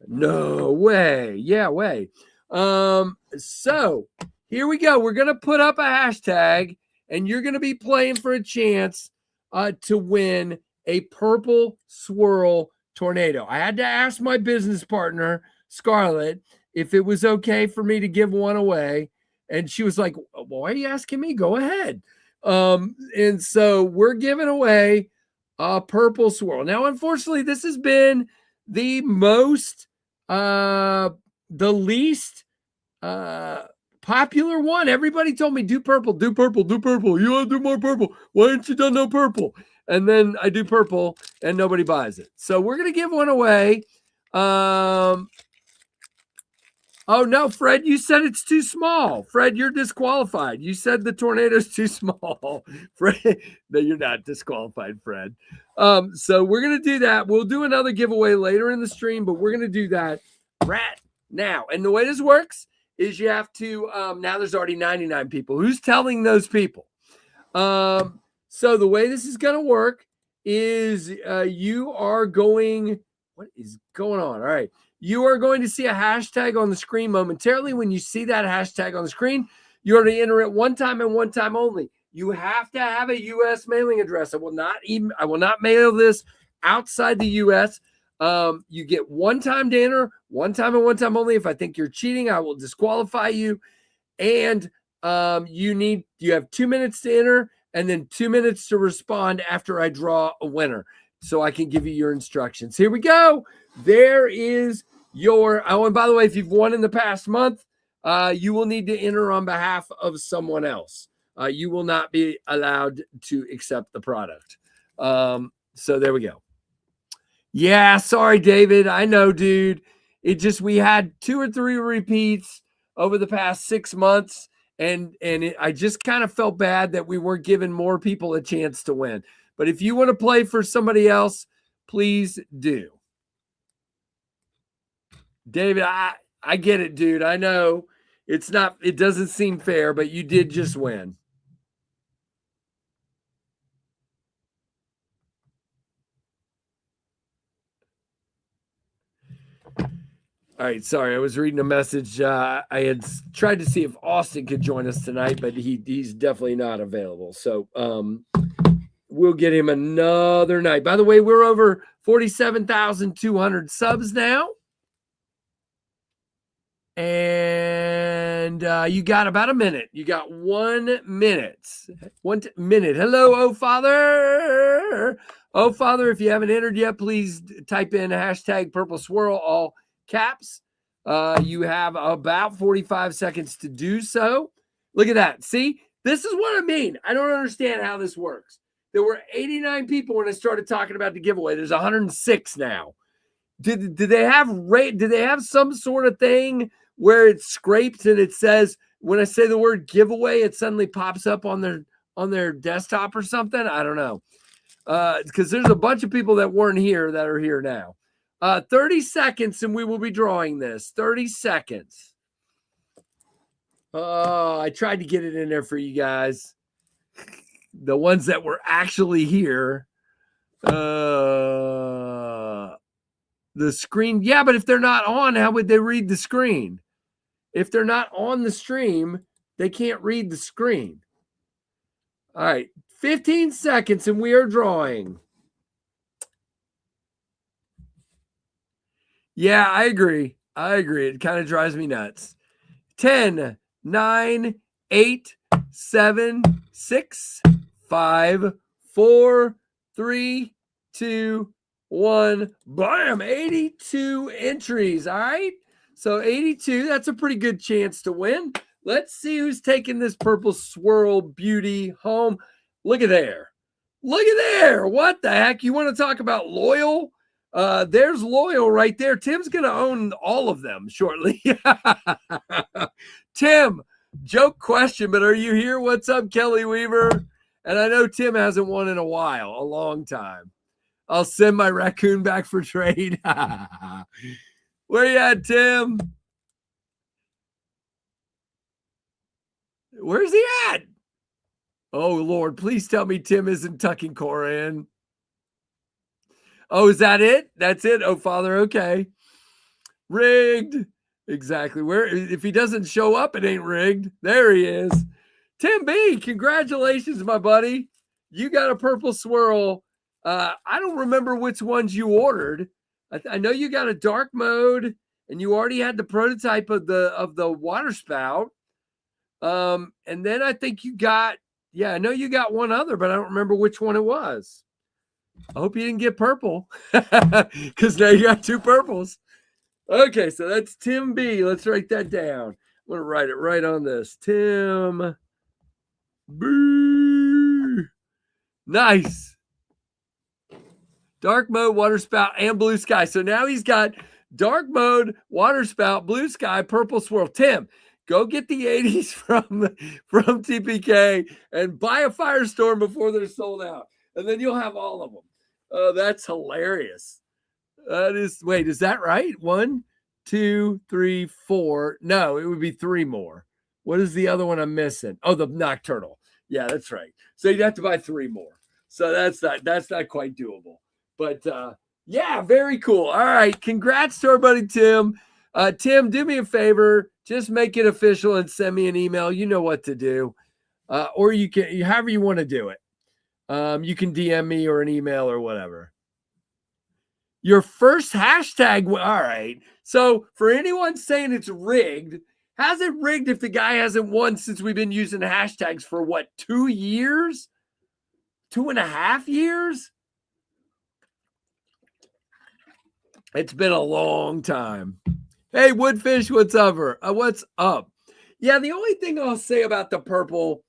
No way. Yeah, way. So here we go. We're going to put up a hashtag, and you're going to be playing for a chance to win a purple swirl tornado. I had to ask my business partner, Scarlett, if it was okay for me to give one away. And she was like, why are you asking me? Go ahead. And so we're giving away a purple swirl. Now, unfortunately, this has been the most, the least popular one. Everybody told me, do purple, do purple, do purple. You want to do more purple? Why haven't you done no purple? And then I do purple and nobody buys it. So we're going to give one away. Oh, no, Fred, you said it's too small. Fred, you're disqualified. You said the tornado's too small. Fred, no, you're not disqualified, Fred. So we're going to do that. We'll do another giveaway later in the stream, but we're going to do that right now. And the way this works is you have to, now there's already 99 people. Who's telling those people? So the way this is going to work is you are going, what is going on? All right. You are going to see a hashtag on the screen momentarily. When you see that hashtag on the screen, you're going to enter it one time and one time only. You have to have a U.S. mailing address. I will not mail this outside the U.S. You get one time to enter, one time and one time only. If I think you're cheating, I will disqualify you. And you have 2 minutes to enter and then 2 minutes to respond after I draw a winner, so I can give you your instructions. Here we go. There is your, and by the way, if you've won in the past month, you will need to enter on behalf of someone else. You will not be allowed to accept the product. So there we go. Yeah, sorry, David. I know, dude. We had 2 or 3 repeats over the past 6 months, and I just kind of felt bad that we weren't giving more people a chance to win. But if you want to play for somebody else, please do. David, I get it, dude. I know it doesn't seem fair, but you did just win. All right, sorry, I was reading a message. I had tried to see if Austin could join us tonight, but he's definitely not available. So we'll get him another night. By the way, we're over 47,200 subs now. And you got about a minute. You got 1 minute. 1 minute. Hello, oh Father. Oh Father, if you haven't entered yet, please type in hashtag purple swirl, all caps. You have about 45 seconds to do so. Look at that. See, this is what I mean. I don't understand how this works. There were 89 people when I started talking about the giveaway. There's 106 now. Did they have some sort of thing where it scrapes and it says, when I say the word giveaway, it suddenly pops up on their desktop or something? I don't know. Because there's a bunch of people that weren't here that are here now. 30 seconds and we will be drawing this. 30 seconds. Oh, I tried to get it in there for you guys. The ones that were actually here. The screen. Yeah, but if they're not on, how would they read the screen? If they're not on the stream, they can't read the screen. All right, 15 seconds and we are drawing. Yeah, I agree. It kind of drives me nuts. 10, 9, 8, 7, 6, 5, 4, 3, 2, 1. Bam! 82 entries. All right. So 82, that's a pretty good chance to win. Let's see who's taking this purple swirl beauty home. Look at there. What the heck? You want to talk about loyal? There's loyal right there. Tim's going to own all of them shortly. Tim, joke question, but are you here? What's up, Kelly Weaver? And I know Tim hasn't won in a long time. I'll send my raccoon back for trade. Where you at, Tim? Where's he at? Oh, Lord, please tell me Tim isn't tucking Cora in. Oh, is that it? That's it? Oh, Father, okay. Rigged. Exactly. Where if he doesn't show up, it ain't rigged. There he is. Tim B, congratulations, my buddy. You got a purple swirl. I don't remember which ones you ordered. I know you got a dark mode, and you already had the prototype of the water spout. And then I think you got, I know you got one other, but I don't remember which one it was. I hope you didn't get purple, because now you got two purples. Okay, so that's Tim B. Let's write that down. I'm going to write it right on this. Tim B. Nice. Dark mode, water spout, and blue sky. So now he's got dark mode, water spout, blue sky, purple swirl. Tim, go get the 80s from TPK and buy a Firestorm before they're sold out. And then you'll have all of them. Oh, that's hilarious. Is that right? 1, 2, 3, 4. No, it would be 3 more. What is the other one I'm missing? Oh, the Nocturnal. Yeah, that's right. So you'd have to buy 3 more. So that's not quite doable. But yeah, very cool. All right. Congrats to our buddy Tim. Tim, do me a favor. Just make it official and send me an email. You know what to do. Or you can, however you want to do it. You can DM me or an email or whatever. Your first hashtag. All right. So for anyone saying it's rigged, how's it rigged if the guy hasn't won since we've been using hashtags for what, 2 years? 2.5 years? It's been a long time. Hey, Woodfish, what's up? What's up? Yeah, the only thing I'll say about the purple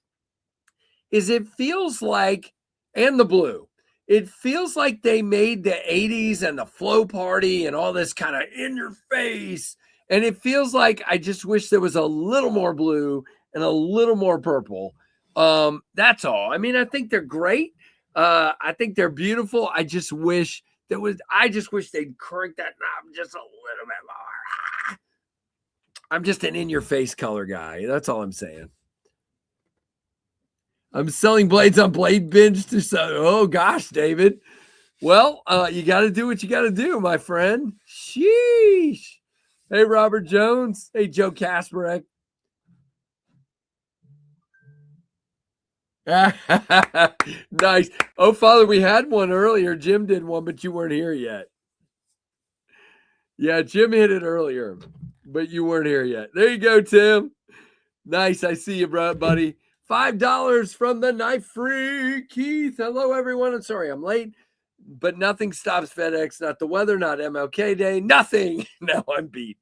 is it feels like, and the blue, it feels like they made the 80s and the flow party and all this kind of in your face. And it feels like I just wish there was a little more blue and a little more purple. That's all. I mean, I think they're great. I think they're beautiful. I just wish I just wish they'd crank that knob just a little bit more. I'm just an in-your-face color guy. That's all I'm saying. I'm selling blades on Blade Binge to sell. Oh gosh, David. Well, you got to do what you got to do, my friend. Sheesh. Hey, Robert Jones. Hey, Joe Kasparek. Nice. Oh, Father, we had one earlier. Jim did one, but you weren't here yet. Yeah, Jim hit it earlier, but you weren't here yet. There you go, Tim. Nice. I see you, bro, buddy. $5 from the Knife Freak. Keith. Hello, everyone. I'm sorry I'm late, but nothing stops FedEx. Not the weather, not MLK Day, nothing. Now I'm beat.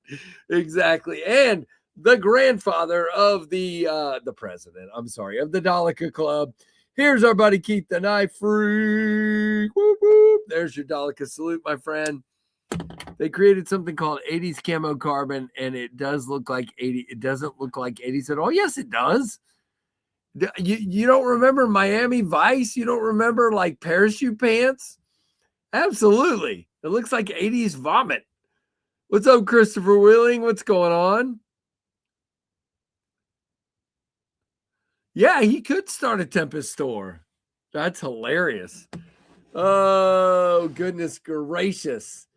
Exactly. And the grandfather of the president, I'm sorry, of the Dalika Club. Here's our buddy Keith, the Knife Freak. Whoop, whoop. There's your Dalika salute, my friend. They created something called 80s camo carbon, and it does look like 80. It doesn't look like 80s at all. Yes, it does. You don't remember Miami Vice? You don't remember like parachute pants? Absolutely. It looks like 80s vomit. What's up, Christopher Wheeling? What's going on? Yeah, he could start a Tempest store. That's hilarious. Oh, goodness gracious.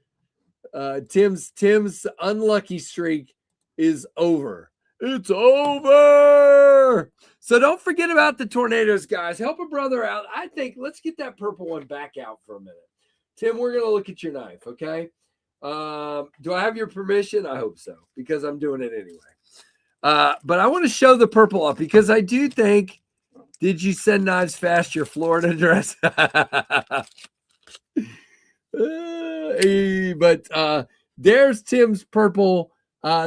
Tim's unlucky streak is over. It's over. So don't forget about the tornadoes, guys. Help a brother out. I think let's get that purple one back out for a minute. Tim, we're going to look at your knife, okay? Do I have your permission? I hope so, because I'm doing it anyway. But I want to show the purple up because I do think, did you send knives fast your Florida address? But there's Tim's purple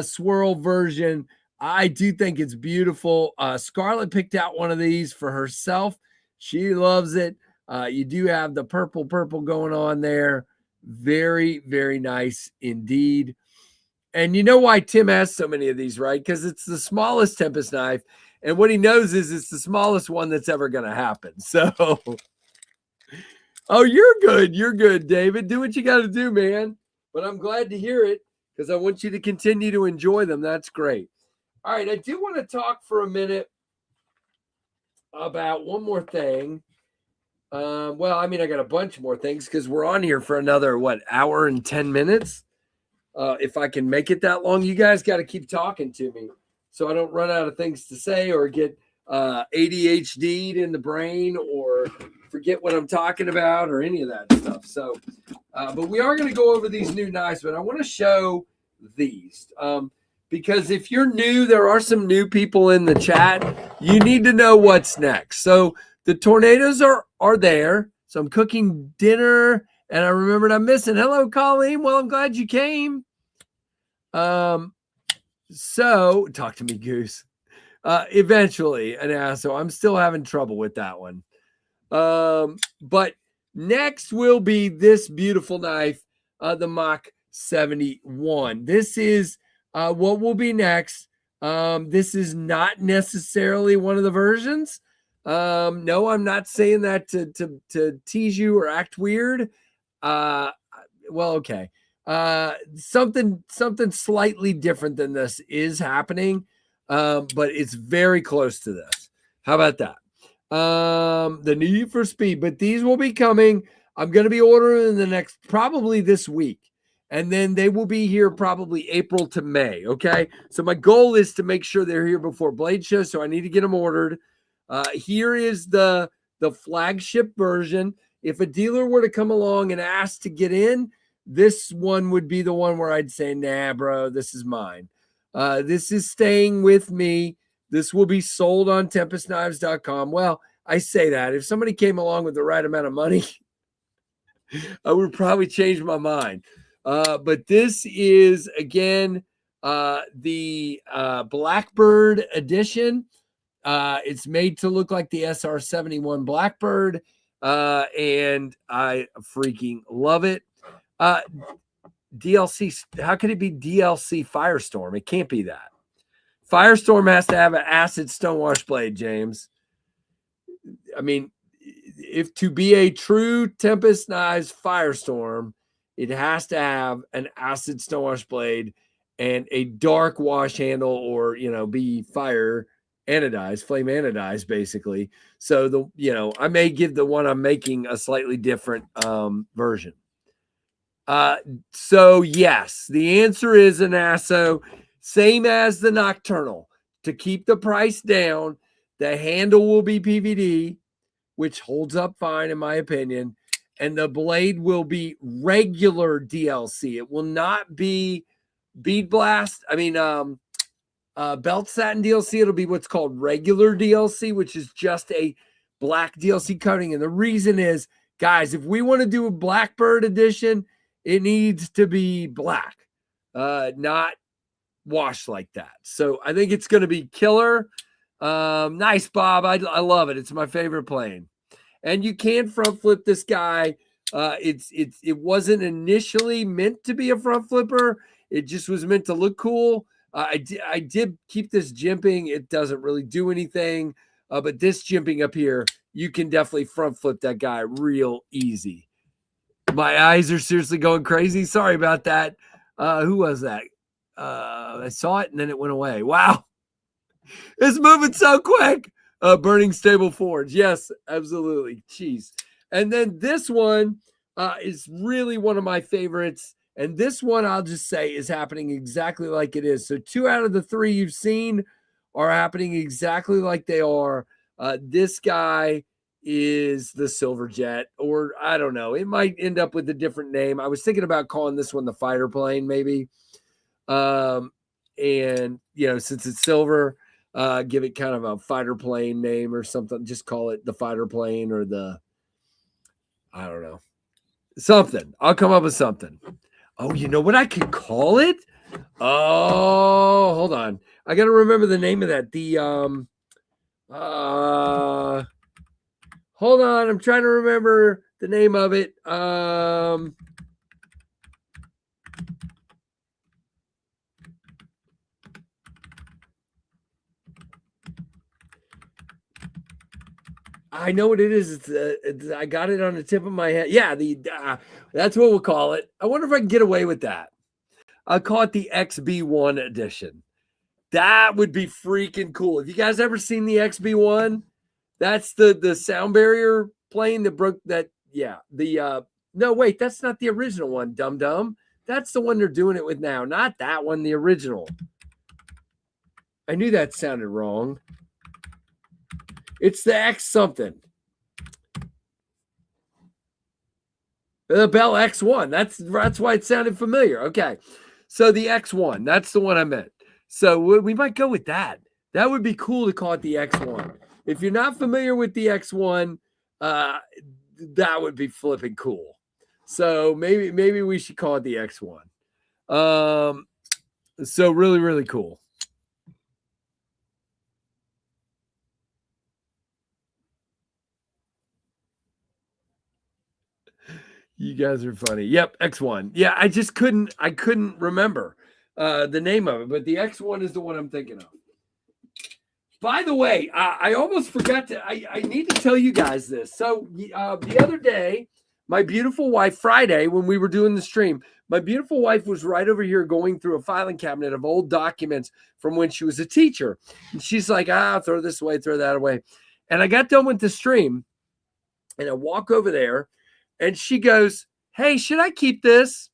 swirl version. I do think it's beautiful. Scarlett picked out one of these for herself. She loves it. You do have the purple going on there. Very, very nice indeed. And you know why Tim has so many of these, right? Because it's the smallest Tempest knife. And what he knows is it's the smallest one that's ever going to happen. So, oh, you're good. You're good, David. Do what you got to do, man. But I'm glad to hear it because I want you to continue to enjoy them. That's great. All right. I do want to talk for a minute about one more thing. Well, I mean, I got a bunch more things because we're on here for another, hour and 10 minutes. If I can make it that long, you guys got to keep talking to me so I don't run out of things to say or get ADHD'd in the brain or forget what I'm talking about or any of that stuff. So, but we are going to go over these new knives, but I want to show these because if you're new, there are some new people in the chat. You need to know what's next. So the tornadoes are there. So I'm cooking dinner. And I remembered I'm missing. Hello, Colleen. Well, I'm glad you came. So talk to me, Goose. Eventually, an asshole. I'm still having trouble with that one. But next will be this beautiful knife, the Mach 71. This is what will be next. This is not necessarily one of the versions. No, I'm not saying that to tease you or act weird. Well, okay. Something slightly different than this is happening, but it's very close to this. How about that? The Need for Speed, but these will be coming. I'm going to be ordering in the next, probably this week, and then they will be here probably April to May. Okay. So my goal is to make sure they're here before Blade Show. So I need to get them ordered. Here is the flagship version. If a dealer were to come along and ask to get in, this one would be the one where I'd say, nah, bro, this is mine. This is staying with me. This will be sold on TempestKnives.com. Well, I say that. If somebody came along with the right amount of money, I would probably change my mind. But this is, again, the Blackbird edition. It's made to look like the SR-71 Blackbird. And I freaking love it. DLC, how could it be DLC Firestorm? It can't be that. Firestorm has to have an acid stonewash blade, James. I mean, if to be a true Tempest-Knives Firestorm, it has to have an acid stonewash blade and a dark wash handle, or be fire anodized, flame anodized, basically. So I may give the one I'm making a slightly different version. So yes, the answer is an ASO, same as the Nocturnal. To keep the price down, the handle will be PVD, which holds up fine in my opinion, and the blade will be regular DLC. It will not be bead blast. Belt satin DLC. It'll be what's called regular DLC, which is just a black DLC coating. And the reason is, guys, if we want to do a Blackbird edition, it needs to be black, not washed like that. So I think it's going to be killer. Nice, Bob. I love it. It's my favorite plane. And you can front flip this guy. It wasn't initially meant to be a front flipper. It just was meant to look cool. I did keep this jimping. It doesn't really do anything. But this jimping up here, you can definitely front flip that guy real easy. My eyes are seriously going crazy. Sorry about that. Who was that? I saw it and then it went away. Wow. It's moving so quick. Burning Stable Forge. Yes, absolutely. Jeez. And then this one is really one of my favorites. And this one, I'll just say, is happening exactly like it is. So 2 out of the 3 you've seen are happening exactly like they are. This guy is the Silver Jet, or I don't know. It might end up with a different name. I was thinking about calling this one the fighter plane, maybe. And, since it's silver, give it kind of a fighter plane name or something. Just call it the fighter plane or I don't know. Something. I'll come up with something. Oh, you know what I could call it? Oh, hold on. I got to remember the name of that. Hold on. I'm trying to remember the name of it. I know what it is. I got it on the tip of my head. Yeah, that's what we'll call it. I wonder if I can get away with that. I'll call it the XB1 edition. That would be freaking cool. Have you guys ever seen the XB1? That's the sound barrier plane that broke that. Yeah. No, wait, that's not the original one, dum-dum. That's the one they're doing it with now. Not that one, the original. I knew that sounded wrong. It's the X something. The Bell X1. That's why it sounded familiar. Okay. So the X1, that's the one I meant. So we might go with that. That would be cool to call it the X1. If you're not familiar with the X1, that would be flipping cool. So maybe we should call it the X1. So really, really cool. You guys are funny. Yep, X1. Yeah, I couldn't remember the name of it, but the X1 is the one I'm thinking of. By the way, I almost forgot to, I need to tell you guys this. So the other day, my beautiful wife, Friday, when we were doing the stream, my beautiful wife was right over here going through a filing cabinet of old documents from when she was a teacher. And she's like, throw this away, throw that away. And I got done with the stream and I walk over there and she goes, "Hey, should I keep this?"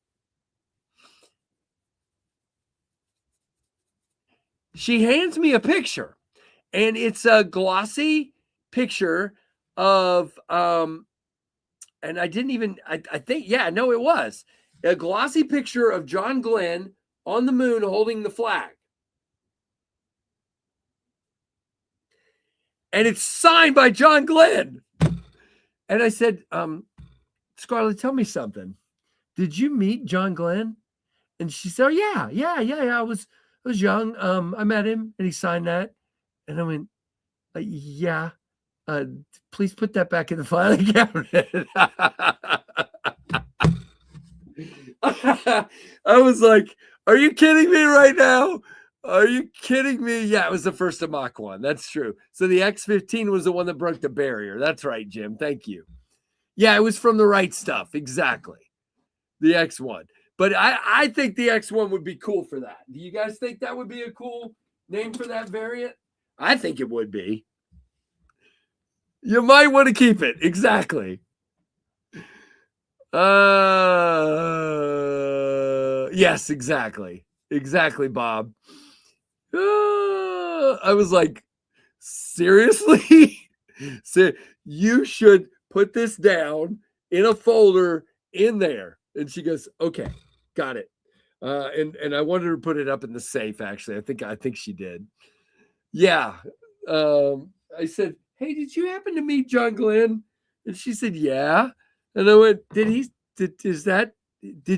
She hands me a picture. And it's a glossy picture of, and I didn't even, I think, yeah, no, it was a glossy picture of John Glenn on the moon holding the flag. And it's signed by John Glenn. And I said, Scarlett, tell me something. Did you meet John Glenn? And she said, oh, yeah. I was young. I met him and he signed that. And I went, yeah, please put that back in the filing cabinet. I was like, are you kidding me right now? Are you kidding me? Yeah, it was the first of Mach 1. That's true. So the X15 was the one that broke the barrier. That's right, Jim. Thank you. Yeah, it was from the right stuff. Exactly. The X1. But I think the X1 would be cool for that. Do you guys think that would be a cool name for that variant? I think it would be. You might want to keep it. Exactly. Yes, exactly. Exactly, Bob. I was like, seriously? So you should put this down in a folder in there. And she goes, okay, got it. And I wanted her to put it up in the safe, actually. I think she did. Yeah. I said, hey, did you happen to meet John Glenn? And she said, yeah. And I went, did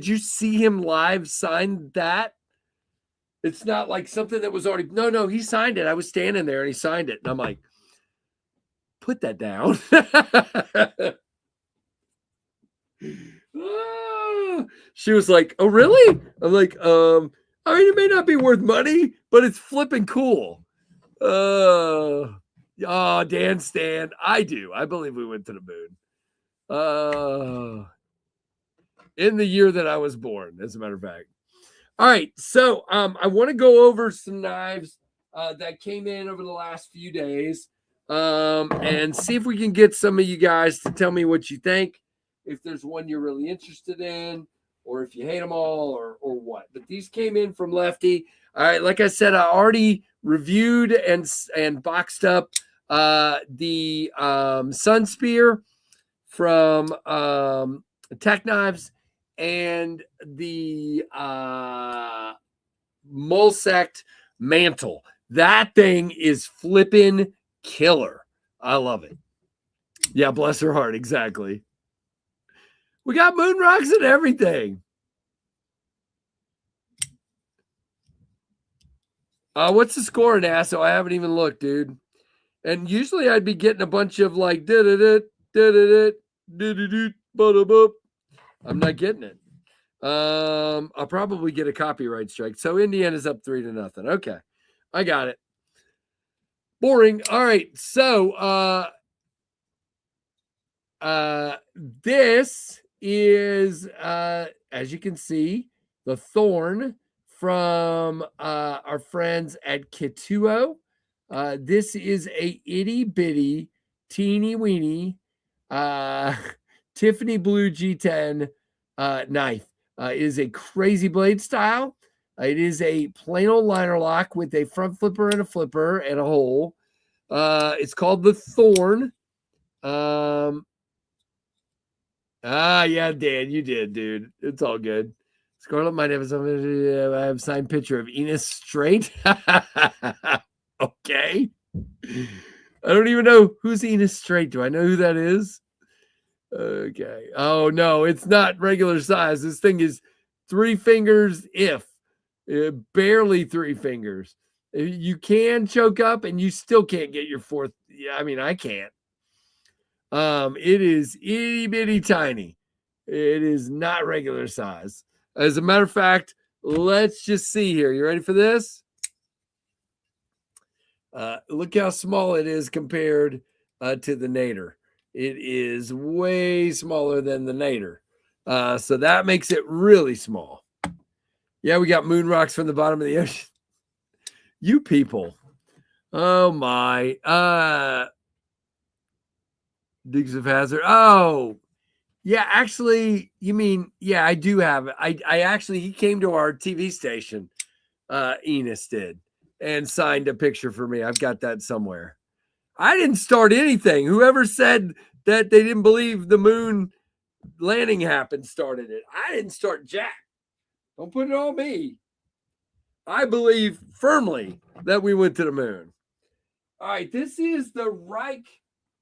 you see him live sign that? It's not like something that was already, no, he signed it. I was standing there and he signed it. And I'm like, put that down. She was like, oh, really? I'm like, I mean, it may not be worth money, but it's flipping cool. Oh, Dan Stan. I do. I believe we went to the moon. In the year that I was born, as a matter of fact. All right. So I want to go over some knives that came in over the last few days and see if we can get some of you guys to tell me what you think, if there's one you're really interested in, or if you hate them all, or what. But these came in from Lefty. All right. Like I said, I already reviewed and boxed up the Sun Spear from Tech Knives and the Mulsect mantle. That thing is flipping killer. I love it. Yeah, bless her heart. Exactly. We got moon rocks and everything. What's the score in ASO? I haven't even looked, dude. And usually I'd be getting a bunch of like I'm not getting it. I'll probably get a copyright strike. So Indiana's up 3-0. Okay. I got it. Boring. All right. So this is as you can see, the Thorn from our friends at Kituo. This is a itty bitty, teeny weeny Tiffany Blue G10 knife. It is a crazy blade style. It is a plain old liner lock with a front flipper and a flipper and a hole. It's called the Thorn. Yeah, Dan, you did, dude. It's all good. Scarlett might have something. I have a signed picture of Enos Strait. Okay. I don't even know who's Enos Strait. Do I know who that is? Okay. Oh, no, it's not regular size. This thing is 3 fingers, barely 3 fingers. You can choke up and you still can't get your 4th. Yeah, I mean, I can't. It is itty bitty tiny. It is not regular size. As a matter of fact, let's just see here. You ready for this? Look how small it is compared to the Nader. It is way smaller than the Nader. So that makes it really small. Yeah, we got moon rocks from the bottom of the ocean. You people. Oh my. Dukes of Hazzard. Oh, yeah. Actually, you mean, yeah, I do have it. I actually, he came to our TV station. Enos did and signed a picture for me. I've got that somewhere. I didn't start anything. Whoever said that they didn't believe the moon landing happened started it. I didn't start jack. Don't put it on me. I believe firmly that we went to the moon. All right, this is the Reich.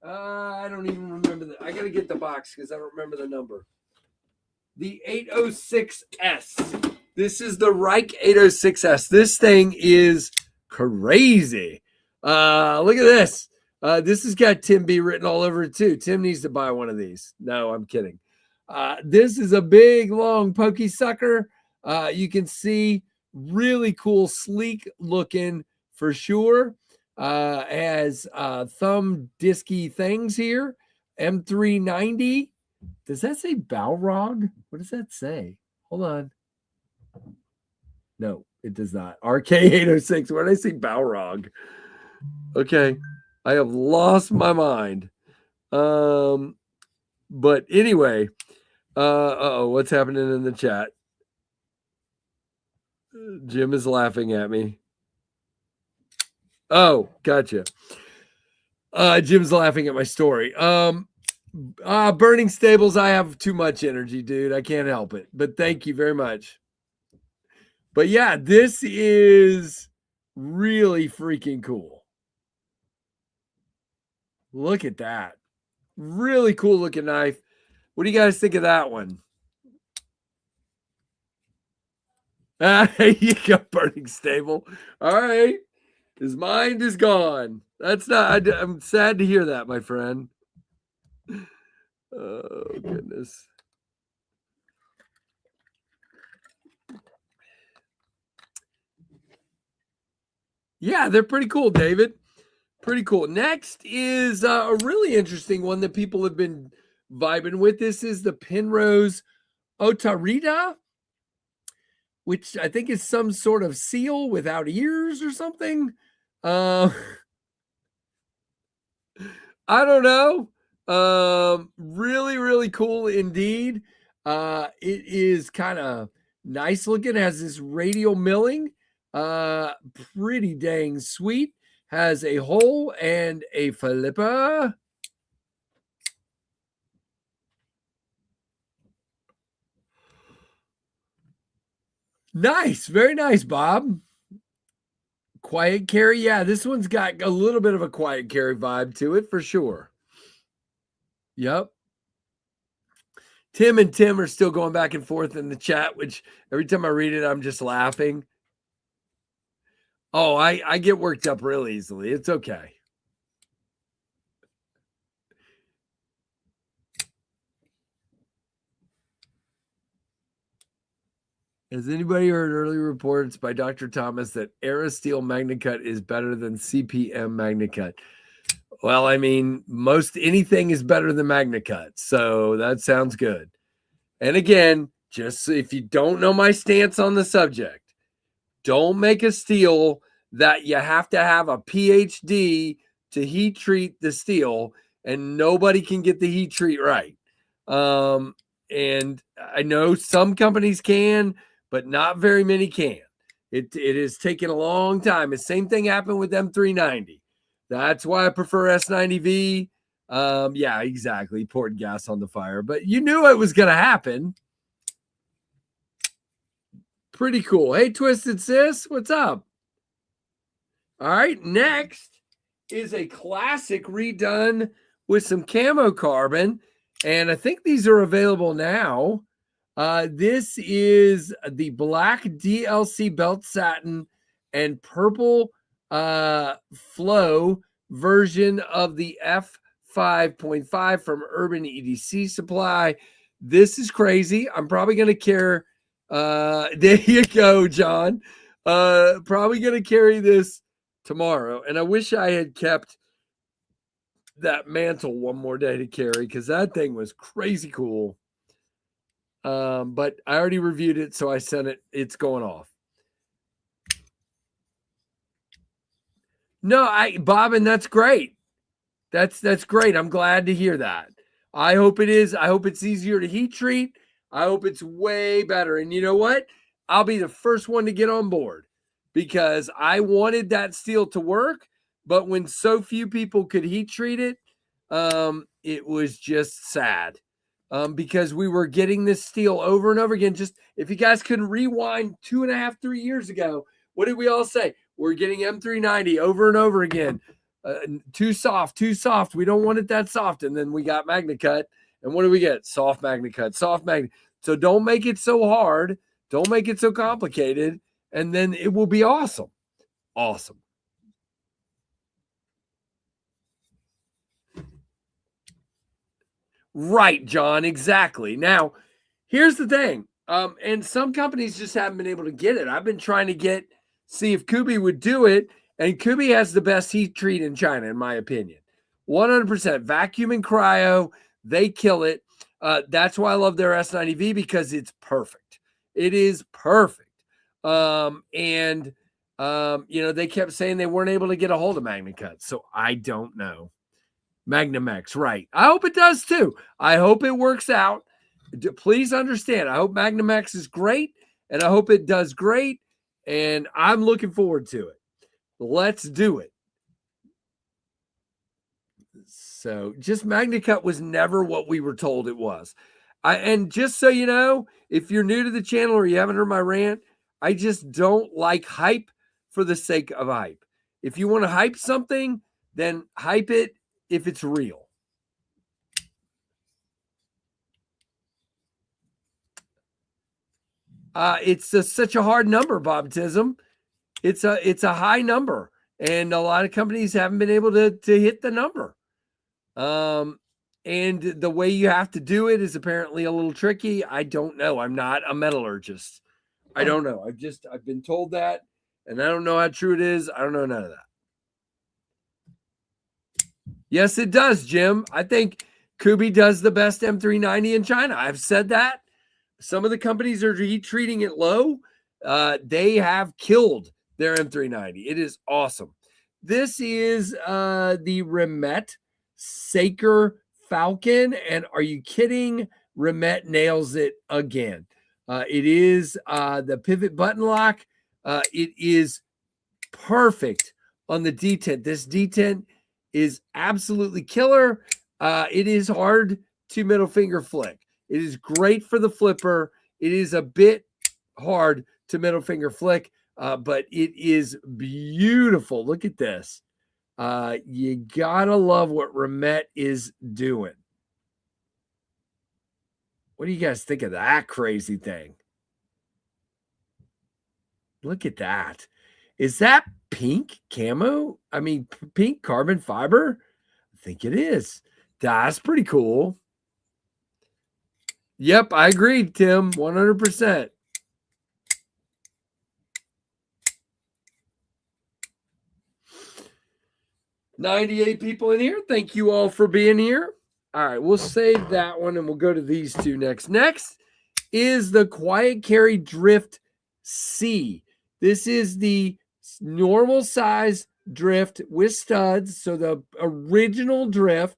I don't even remember I got to get the box because I don't remember the number. The 806S. This is the Reich 806S. This thing is crazy. Look at this. This has got Tim B written all over it too. Tim needs to buy one of these. No, I'm kidding. This is a big, long, pokey sucker. You can see Really cool, sleek looking for sure. Has thumb disky things here. M390. Does that say Balrog? What does that say? Hold on. No, it does not. RK806. Where did I see Balrog? Okay. I have lost my mind. But anyway, what's happening in the chat? Jim is laughing at me. Oh, gotcha. Jim's laughing at my story. Burning Stables, I have too much energy, dude. I can't help it. But thank you very much. But yeah, this is really freaking cool. Look at that. Really cool looking knife. What do you guys think of that one? You got Burning Stable. All right. His mind is gone. That's not, I'm sad to hear that, my friend. Oh, goodness. Yeah, they're pretty cool, David. Pretty cool. Next is a really interesting one that people have been vibing with. This is the Penrose Otarita, which I think is some sort of seal without ears or something. I don't know. Really, really cool indeed. It is kind of nice looking. Has this radial milling. Pretty dang sweet. Has a hole and a flipper. Nice. Very nice, Bob. Quiet carry. Yeah, this one's got a little bit of a quiet carry vibe to it for sure. Yep. Tim and Tim are still going back and forth in the chat, which every time I read it, I'm just laughing. Oh, I get worked up real easily. It's okay. Has anybody heard early reports by Dr. Thomas that Aerosteel MagnaCut is better than CPM MagnaCut? Well, I mean, most anything is better than MagnaCut, so that sounds good. And again, just if you don't know my stance on the subject, don't make a steel that you have to have a PhD to heat treat the steel, and nobody can get the heat treat right. And I know some companies can, but not very many can. It has taken a long time. The same thing happened with M390. That's why I prefer S90V. Yeah, exactly. Poured gas on the fire, but you knew it was going to happen. Pretty cool. Hey, Twisted Sis, what's up? All right, next is a classic redone with some camo carbon, and I think these are available now. This is the black DLC belt satin and purple flow version of the F5.5 from Urban EDC Supply. This is crazy. I'm probably going to carry, there you go, John. Probably going to carry this tomorrow. And I wish I had kept that mantle one more day to carry because that thing was crazy cool. But I already reviewed it, so I sent it. It's going off. No, Bob, and that's great. That's great. I'm glad to hear that. I hope it is. I hope it's easier to heat treat. I hope it's way better. And you know what? I'll be the first one to get on board because I wanted that steel to work, but when so few people could heat treat it, it was just sad. Because we were getting this steel over and over again. Just if you guys could rewind 2.5, 3 years ago, what did we all say? We're getting M390 over and over again. Too soft, too soft. We don't want it that soft. And then we got MagnaCut. And what do we get? Soft MagnaCut, soft Magna. So don't make it so hard. Don't make it so complicated. And then it will be awesome. Awesome. Right, John. Exactly. Now, here's the thing. And some companies just haven't been able to get it. I've been trying to see if Kubi would do it, and Kubi has the best heat treat in China, in my opinion. 100% vacuum and cryo, they kill it. That's why I love their S90V, because it's perfect. It is perfect. You know, they kept saying they weren't able to get a hold of MagnaCut, so I don't know. MagnaMex, right? I hope it does too. I hope it works out. Please understand, I hope MagnaMex is great, and I hope it does great, and I'm looking forward to it. Let's do it. So just MagnaCut was never what we were told it was. And just so you know, if you're new to the channel or you haven't heard my rant, I just don't like hype for the sake of hype. If you want to hype something, then hype it if it's real. It's such a hard number, Bob Tism. It's a high number, and a lot of companies haven't been able to hit the number. And the way you have to do it is apparently a little tricky. I don't know. I'm not a metallurgist. I don't know. I've been told that, and I don't know how true it is. I don't know none of that. Yes, it does, Jim. I think Kubi does the best M390 in China. I've said that. Some of the companies are heat treating it low. They have killed their M390. It is awesome. This is the Remet Saker Falcon. And are you kidding? Remet nails it again. It is the pivot button lock. It is perfect on the detent. This detent is absolutely killer. It is hard to middle finger flick. It is great for the flipper. It is a bit hard to middle finger flick, but it is beautiful. Look at this. You gotta love what Remet is doing. What do you guys think of that crazy thing? Look at that. Is that pink camo? I mean, pink carbon fiber? I think it is. That's pretty cool. Yep, I agree, Tim, 100%. $98 people in here. Thank you all for being here. All right, we'll save that one, and we'll go to these two next. Next is the Quiet Carry Drift C. This is the normal size drift with studs, so the original drift,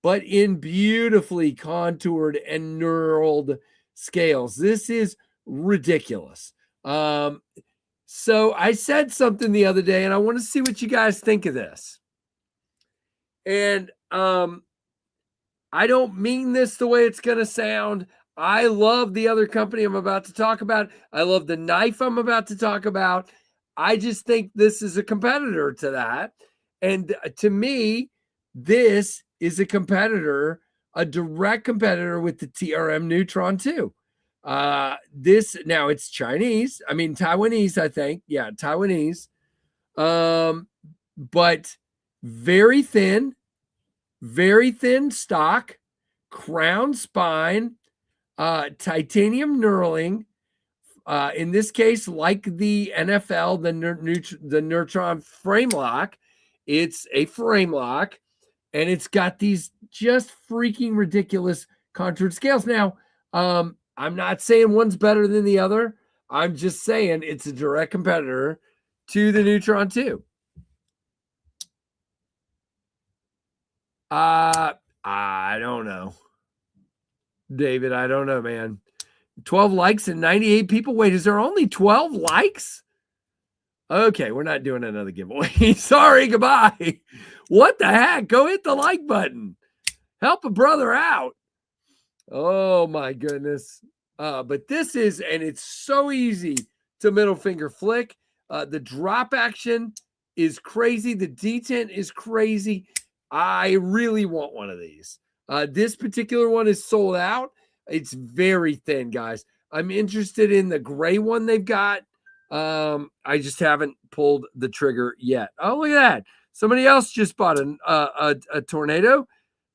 but in beautifully contoured and knurled scales. This is ridiculous. So I said something the other day, and I want to see what you guys think of this. And I don't mean this the way it's going to sound. I love the other company I'm about to talk about. I love the knife I'm about to talk about. I just think this is a competitor to that. And to me, this is a competitor, a direct competitor with the TRM Neutron 2. This, now it's Chinese. I mean, Taiwanese, I think. Yeah, Taiwanese. But very thin stock, crown spine, titanium knurling. In this case, like the NFL, the Neutron frame lock, it's a frame lock, and it's got these just freaking ridiculous contoured scales. Now, I'm not saying one's better than the other. I'm just saying it's a direct competitor to the Neutron 2. I don't know, David. I don't know, man. 12 likes and 98 people. Wait, is there only 12 likes? Okay, we're not doing another giveaway. Sorry, goodbye. What the heck? Go hit the like button. Help a brother out. Oh my goodness. But this is, and it's so easy to middle finger flick. The drop action is crazy. The detent is crazy. I really want one of these. This particular one is sold out. It's very thin, guys. I'm interested in the gray one they've got. I just haven't pulled the trigger yet. Oh, look at that. Somebody else just bought a Tornado.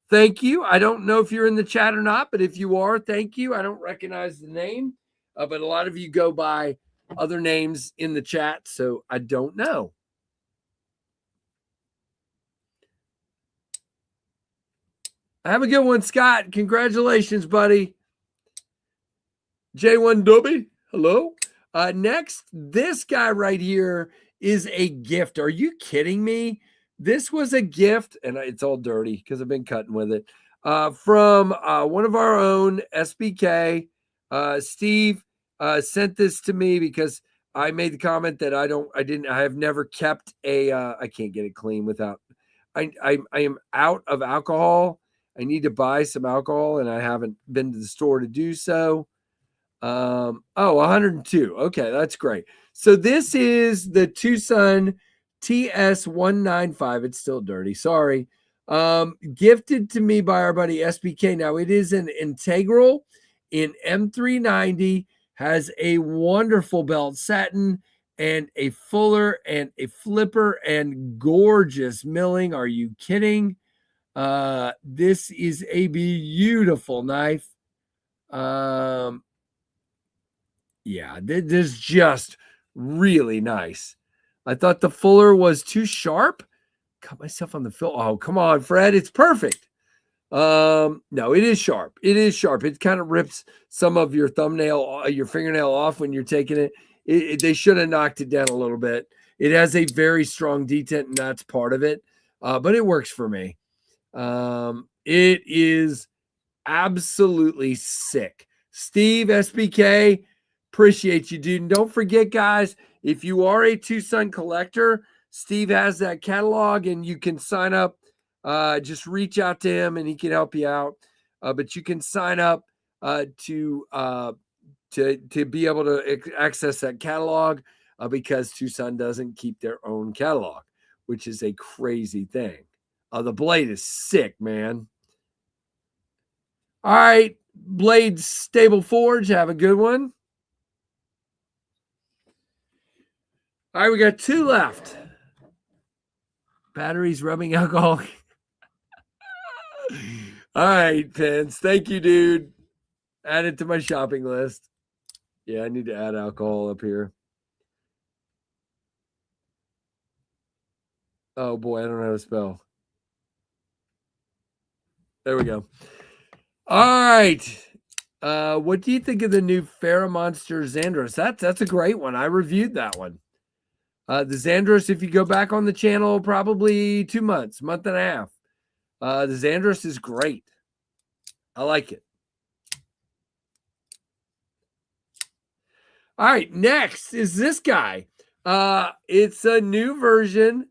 Thank you. I don't know if you're in the chat or not, but if you are, thank you. I don't recognize the name. but a lot of you go by other names in the chat, so I don't know. Have a good one, Scott. Congratulations, buddy. J1W, hello. Next, this guy right here is a gift. Are you kidding me? This was a gift, and it's all dirty because I've been cutting with it, from one of our own, SBK. Steve sent this to me because I made the comment that I have never kept I can't get it clean without, I am out of alcohol. I need to buy some alcohol, and I haven't been to the store to do so. 102. Okay, that's great. So this is the Tucson TS195. It's still dirty. Sorry. Gifted to me by our buddy SBK. Now it is an integral in M390, has a wonderful belt satin and a fuller and a flipper and gorgeous milling. Are you kidding? This is a beautiful knife. Yeah, this is just really nice. I thought the fuller was too sharp. Cut myself on the fill. Oh, come on, Fred. It's perfect. No, it is sharp. It is sharp. It kind of rips some of your your fingernail off when you're taking it. They should have knocked it down a little bit. It has a very strong detent, and that's part of it. But it works for me. It is absolutely sick. Steve, SBK, appreciate you, dude. And don't forget, guys, if you are a Tucson collector, Steve has that catalog, and you can sign up. Just reach out to him, and he can help you out. But you can sign up to be able to access that catalog because Tucson doesn't keep their own catalog, which is a crazy thing. The blade is sick, man. All right, Blades Stable Forge, have a good one. All right, we got 2 left. Batteries rubbing alcohol. All right, Pence. Thank you, dude. Add it to my shopping list. Yeah, I need to add alcohol up here. Oh, boy, I don't know how to spell. There we go. All right. What do you think of the new Monster Xandros? That's a great one. I reviewed that one. The Xandros, if you go back on the channel, probably 2 months, month and a half. The Xandros is great. I like it. All right, next is this guy. It's a new version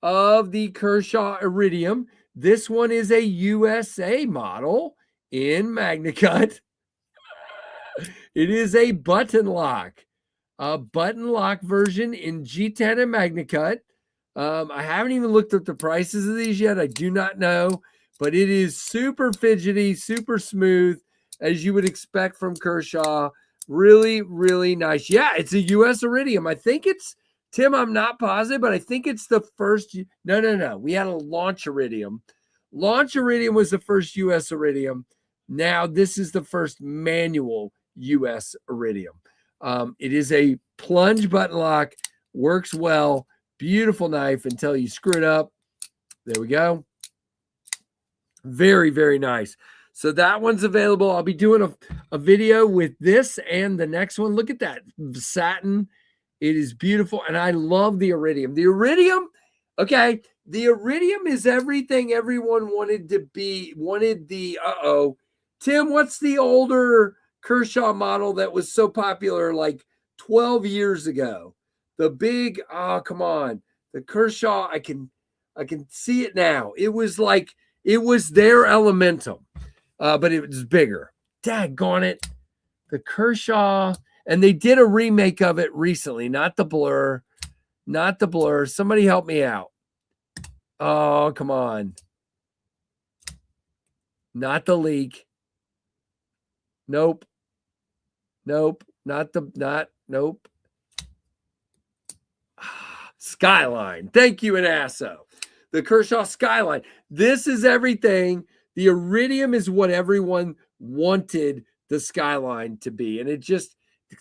of the Kershaw Iridium. This one is a USA model in MagnaCut. It is a button lock version in G10 and MagnaCut. I haven't even looked at the prices of these yet. I do not know, but it is super fidgety, super smooth, as you would expect from Kershaw. Really, really nice. Yeah, it's a US Iridium. I think it's, Tim, I'm not positive, but I think it's the first. No. We had a Launch Iridium. Launch Iridium was the first US Iridium. Now this is the first manual US Iridium. It is a plunge button lock, works well, beautiful knife until you screw it up. There we go. Very, very nice. So that one's available. I'll be doing a video with this and the next one. Look at that satin. It is beautiful. And I love the Iridium. The Iridium, okay, the Iridium is everything everyone wanted to be. Tim, what's the older Kershaw model that was so popular like 12 years ago? The big, come on. The Kershaw, I can see it now. It was their Elementum, but it was bigger. Daggone it. The Kershaw, and they did a remake of it recently, not the Blur. Somebody help me out. Oh, come on. Not the Leak. Nope. Nope. Skyline. Thank you, Anasso. The Kershaw Skyline. This is everything. The Iridium is what everyone wanted the Skyline to be. And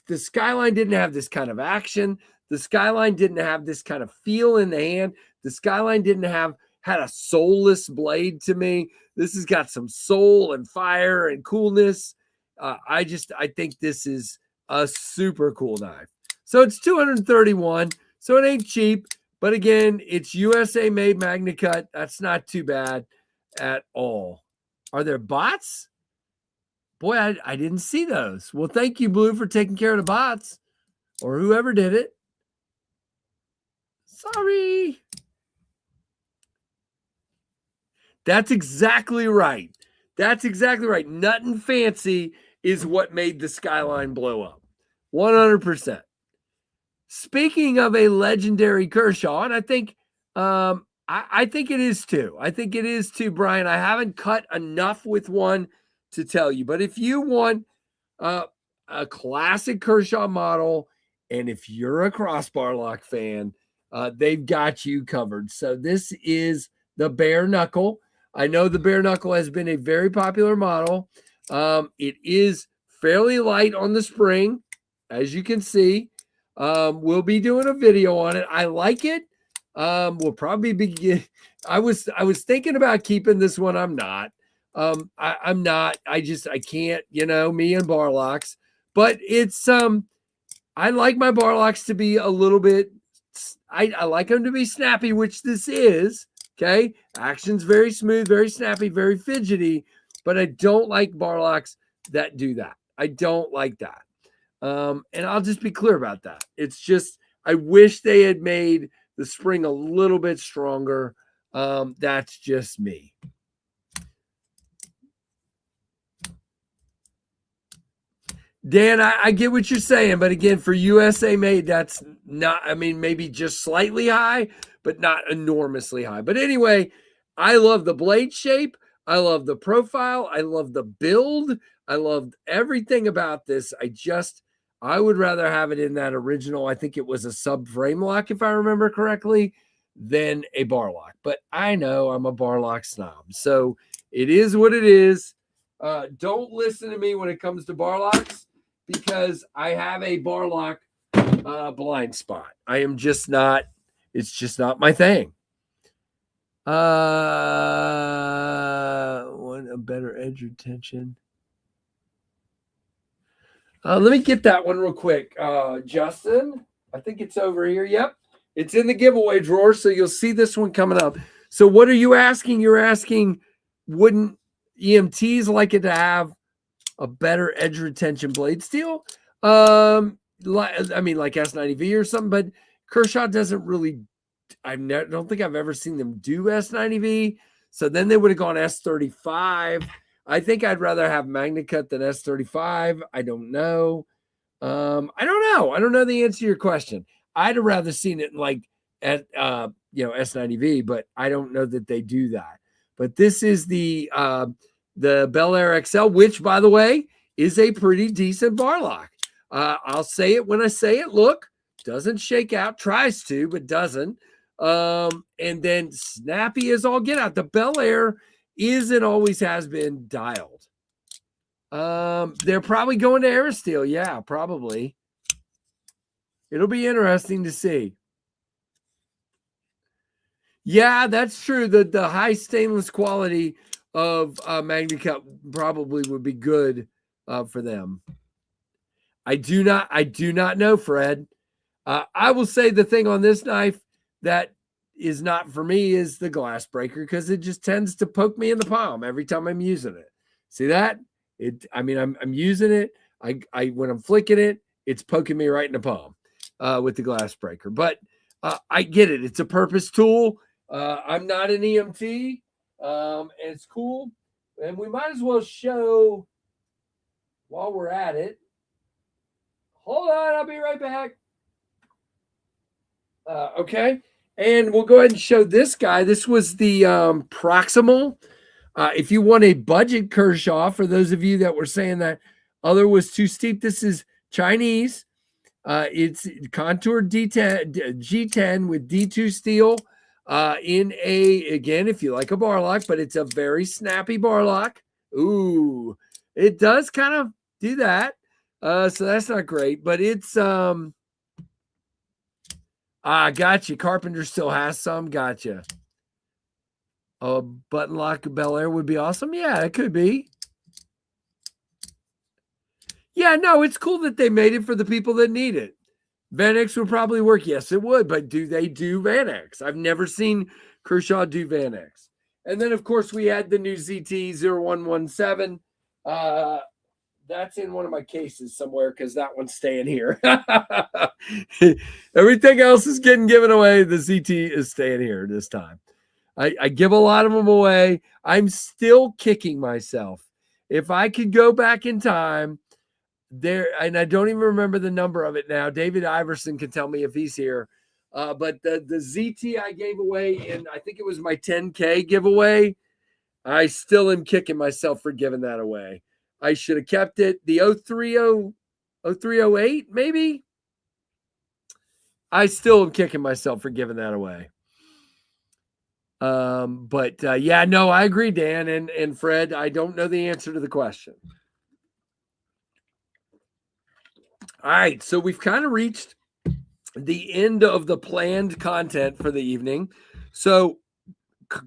The Skyline didn't have this kind of action. The Skyline didn't have this kind of feel in the hand. The Skyline had a soulless blade to me. This has got some soul and fire and coolness. I think this is a super cool knife. So it's $231. So it ain't cheap. But again, it's USA made Magna Cut. That's not too bad at all. Are there bots? Boy, I didn't see those. Well, thank you, Blue, for taking care of the bots or whoever did it. Sorry. That's exactly right. That's exactly right. Nothing fancy is what made the Skyline blow up. 100%. Speaking of a legendary Kershaw, and I think I think it is too. I think it is too, Brian. I haven't cut enough with one to tell you, but if you want a classic Kershaw model, and if you're a crossbar lock fan, they've got you covered. So this is the bare knuckle. I know the bare knuckle has been a very popular model. It is fairly light on the spring, as you can see. We'll be doing a video on it. I like it. We'll probably be. I was thinking about keeping this one. I'm not. I'm not. I can't. Me and bar locks. But it's I like my bar locks to be a little bit. I like them to be snappy, which this is. Okay, action's very smooth, very snappy, very fidgety. But I don't like bar locks that do that. I don't like that. And I'll just be clear about that. It's just I wish they had made the spring a little bit stronger. That's just me. Dan, I get what you're saying, but again, for USA made, that's not, maybe just slightly high, but not enormously high. But anyway, I love the blade shape. I love the profile. I love the build. I love everything about this. I would rather have it in that original. I think it was a sub frame lock, if I remember correctly, than a bar lock. But I know I'm a bar lock snob. So it is what it is. Don't listen to me when it comes to bar locks, because I have a bar lock blind spot. I am just not, it's just not my thing. Want a better edge retention. Let me get that one real quick. Justin, I think it's over here. Yep. It's in the giveaway drawer, so you'll see this one coming up. So what are you asking? You're asking, wouldn't EMTs like it to have a better edge retention blade steel? Like S90V or something, but Kershaw doesn't really, don't think I've ever seen them do S90V. So then they would have gone S35. I think I'd rather have Magna Cut than S35. I don't know. I don't know the answer to your question. I'd have rather seen it like at S90V, but I don't know that they do that. But this is the Bel Air XL, which, by the way, is a pretty decent bar lock. I'll say it when I say it. Look, doesn't shake out, tries to, but doesn't. And then snappy as all get out. The Bel Air is and always has been dialed. They're probably going to Aerosteel. Yeah, probably. It'll be interesting to see. Yeah, that's true. The high stainless quality of Magna Cut probably would be good for them. I do not know, Fred. I will say the thing on this knife that is not for me is the glass breaker, because it just tends to poke me in the palm every time I'm using it. See that? I'm using it. I when I'm flicking it, it's poking me right in the palm with the glass breaker. But I get it. It's a purpose tool. I'm not an EMT. And it's cool. And we might as well show while we're at it. Hold on, I'll be right back. Okay. And we'll go ahead and show this guy. This was the Proximal. If you want a budget Kershaw, for those of you that were saying that other was too steep, this is Chinese. It's contoured G10 with D2 steel in again, if you like a bar lock, but it's a very snappy bar lock. Ooh, it does kind of do that. So that's not great, but it's gotcha. Carpenter still has some. Gotcha. A button lock Bel Air would be awesome. Yeah, it could be. Yeah, no, it's cool that they made it for the people that need it. Van X would probably work. Yes, it would. But do they do Van X? I've never seen Kershaw do Van X. And then, of course, we had the new ZT0117. That's in one of my cases somewhere because that one's staying here. Everything else is getting given away. The ZT is staying here this time. I give a lot of them away. I'm still kicking myself. If I could go back in time, there, and I don't even remember the number of it now. David Iverson can tell me if he's here. But the ZT I gave away in, I think it was my 10K giveaway. I still am kicking myself for giving that away. I should have kept it. The 0308, maybe. I still am kicking myself for giving that away. Yeah, no, I agree, Dan and Fred. I don't know the answer to the question. All right, so we've kind of reached the end of the planned content for the evening. So,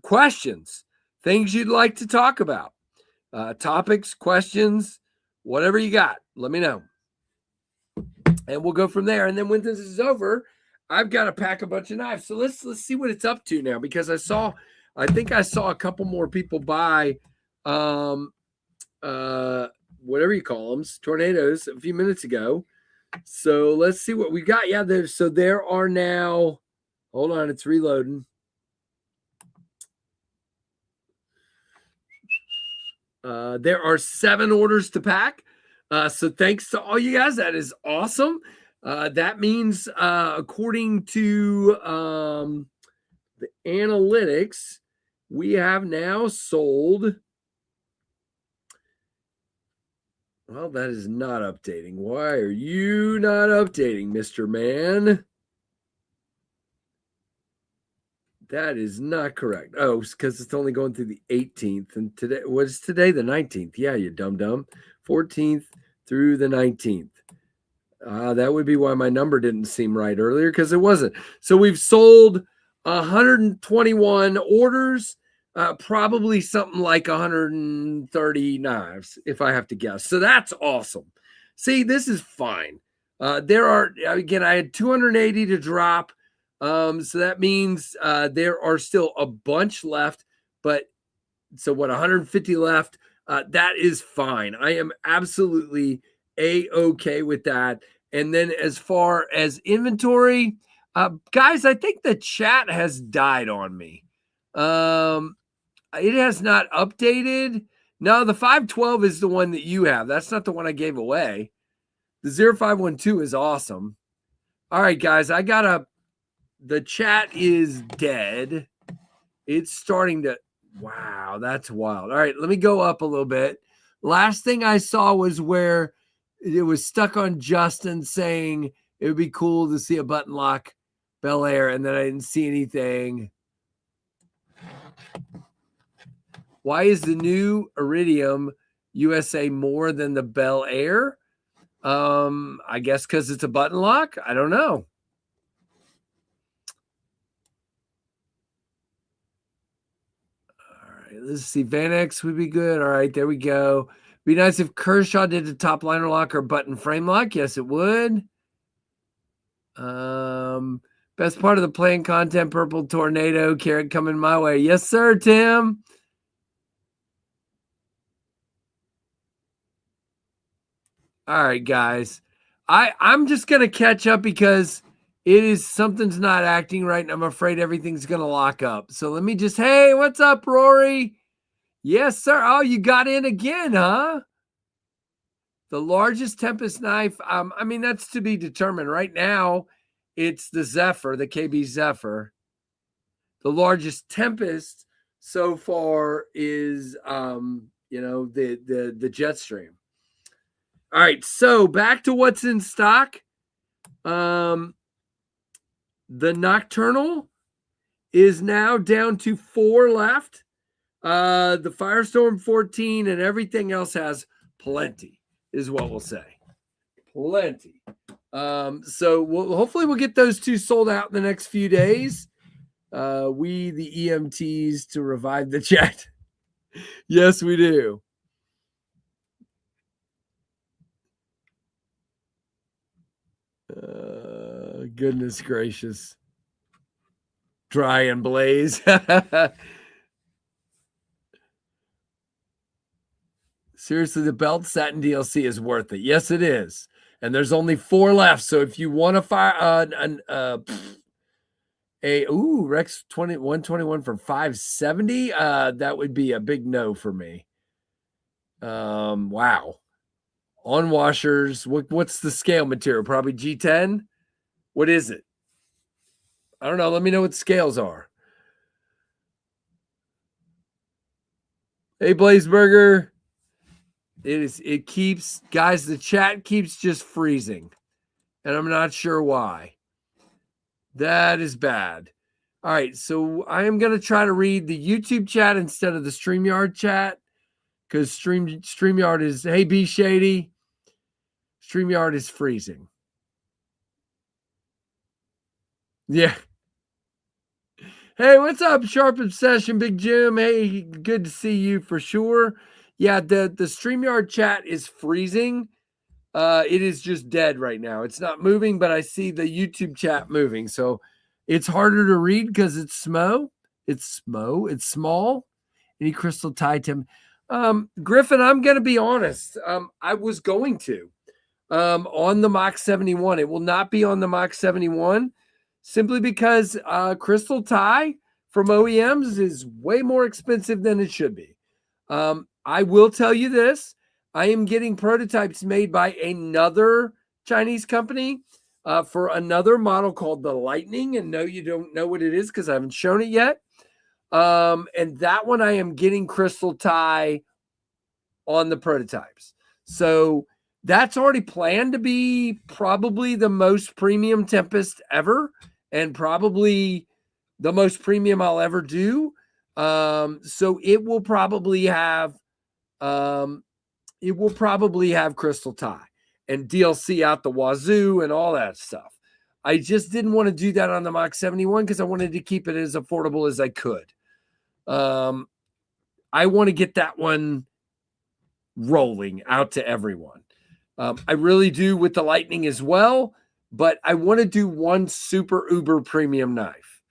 questions, things you'd like to talk about, topics, questions, whatever you got, let me know. And we'll go from there. And then when this is over, I've got to pack a bunch of knives. So let's see what it's up to now, because I think I saw a couple more people buy whatever you call them, tornadoes a few minutes ago. So let's see what we got. Yeah, there are now, hold on, it's reloading. There are 7 orders to pack. So thanks to all you guys. That is awesome. That means, according to the analytics, we have now sold. Well, that is not updating. Why are you not updating, Mr. Man? That is not correct. Oh, because it's only going through the 18th. And today, what is today? The 19th. Yeah, you dum-dum. 14th through the 19th. That would be why my number didn't seem right earlier, because it wasn't. So we've sold 121 orders, probably something like 130 knives, if I have to guess. So that's awesome. See, this is fine. There are, again, I had 280 to drop. So that means there are still a bunch left, but so what, 150 left? That is fine. I am absolutely A-okay with that. And then as far as inventory, guys, I think the chat has died on me. It has not updated. No, the 512 is the one that you have. That's not the one I gave away. The 0512 is awesome. All right, guys, the chat is dead. It's starting to, wow, that's wild. All right, let me go up a little bit. Last thing I saw was where it was stuck on Justin saying it would be cool to see a button lock Bel Air, and then I didn't see anything. Why is the new Iridium USA more than the Bel Air? I guess because it's a button lock. I don't know. All right, let's see. Van X would be good. All right, there we go. Be nice if Kershaw did a top liner lock or button frame lock. Yes, it would. Best part of the playing content, purple tornado carrot coming my way. Yes, sir, Tim. All right, guys. I'm just gonna catch up because it is something's not acting right, and I'm afraid everything's gonna lock up. So let me just, hey, what's up, Rory? Yes, sir. Oh, you got in again, huh? The largest Tempest knife. I mean, that's to be determined. Right now, it's the Zephyr, the KB Zephyr. The largest Tempest so far is the Jetstream. All right, so back to what's in stock. The Nocturnal is now down to 4 left. The Firestorm 14 and everything else has plenty, is what we'll say. Plenty. So hopefully we'll get those 2 sold out in the next few days. We, the EMTs, to revive the chat. Yes, we do. Goodness gracious. Dry and blaze. Seriously, the belt satin DLC is worth it. Yes, it is. And there's only 4 left. So if you want to fire Rex 121 for 570, that would be a big no for me. Wow. On washers, what's the scale material? Probably G10. What is it? I don't know. Let me know what the scales are. Hey, Blazeburger. It keeps, guys, the chat keeps just freezing. And I'm not sure why. That is bad. All right, so I am going to try to read the YouTube chat instead of the StreamYard chat, because StreamYard is, hey, B Shady, StreamYard is freezing. Yeah. Hey, what's up, Sharp Obsession, Big Jim? Hey, good to see you for sure. Yeah, the StreamYard chat is freezing. It is just dead right now. It's not moving, but I see the YouTube chat moving. So it's harder to read because it's smo. It's small. Any crystal tied to him? Griffin, I'm going to be honest. I was going to on the Mach 71. It will not be on the Mach 71 simply because crystal tie from OEMs is way more expensive than it should be. I will tell you this. I am getting prototypes made by another Chinese company for another model called the Lightning. And no, you don't know what it is because I haven't shown it yet. And that one I am getting crystal tie on the prototypes. So that's already planned to be probably the most premium Tempest ever and probably the most premium I'll ever do. So it will probably have crystal tie and DLC out the wazoo and all that stuff. I just didn't want to do that on the Mach 71 because I wanted to keep it as affordable as I could. I want to get that one rolling out to everyone. I really do with the Lightning as well, but I want to do one super uber premium knife.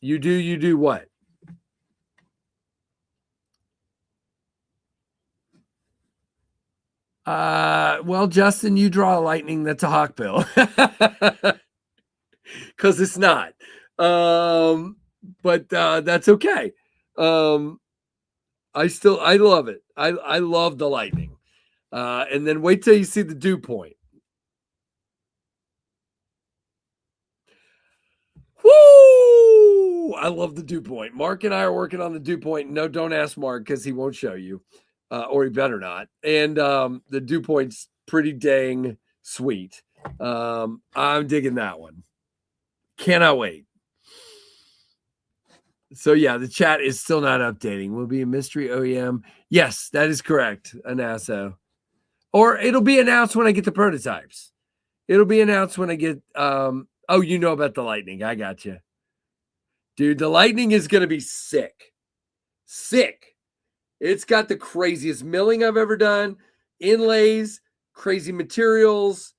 You do what? Well, Justin, you draw a Lightning that's a Hawkbill. Because it's not. But that's okay. I love it. I love the Lightning. And then wait till you see the dew point. Woo! I love the dew point. Mark and I are working on the dew point. No, don't ask Mark because he won't show you. Or he better not. And the dew point's pretty dang sweet. I'm digging that one. Cannot wait. So yeah, the chat is still not updating. Will be a mystery OEM. Yes, that is correct, Anasso. Or it'll be announced when I get the prototypes. It'll be announced when I get oh, you know about the Lightning. I got you. Dude, the Lightning is going to be sick. Sick. It's got the craziest milling I've ever done. Inlays, crazy materials.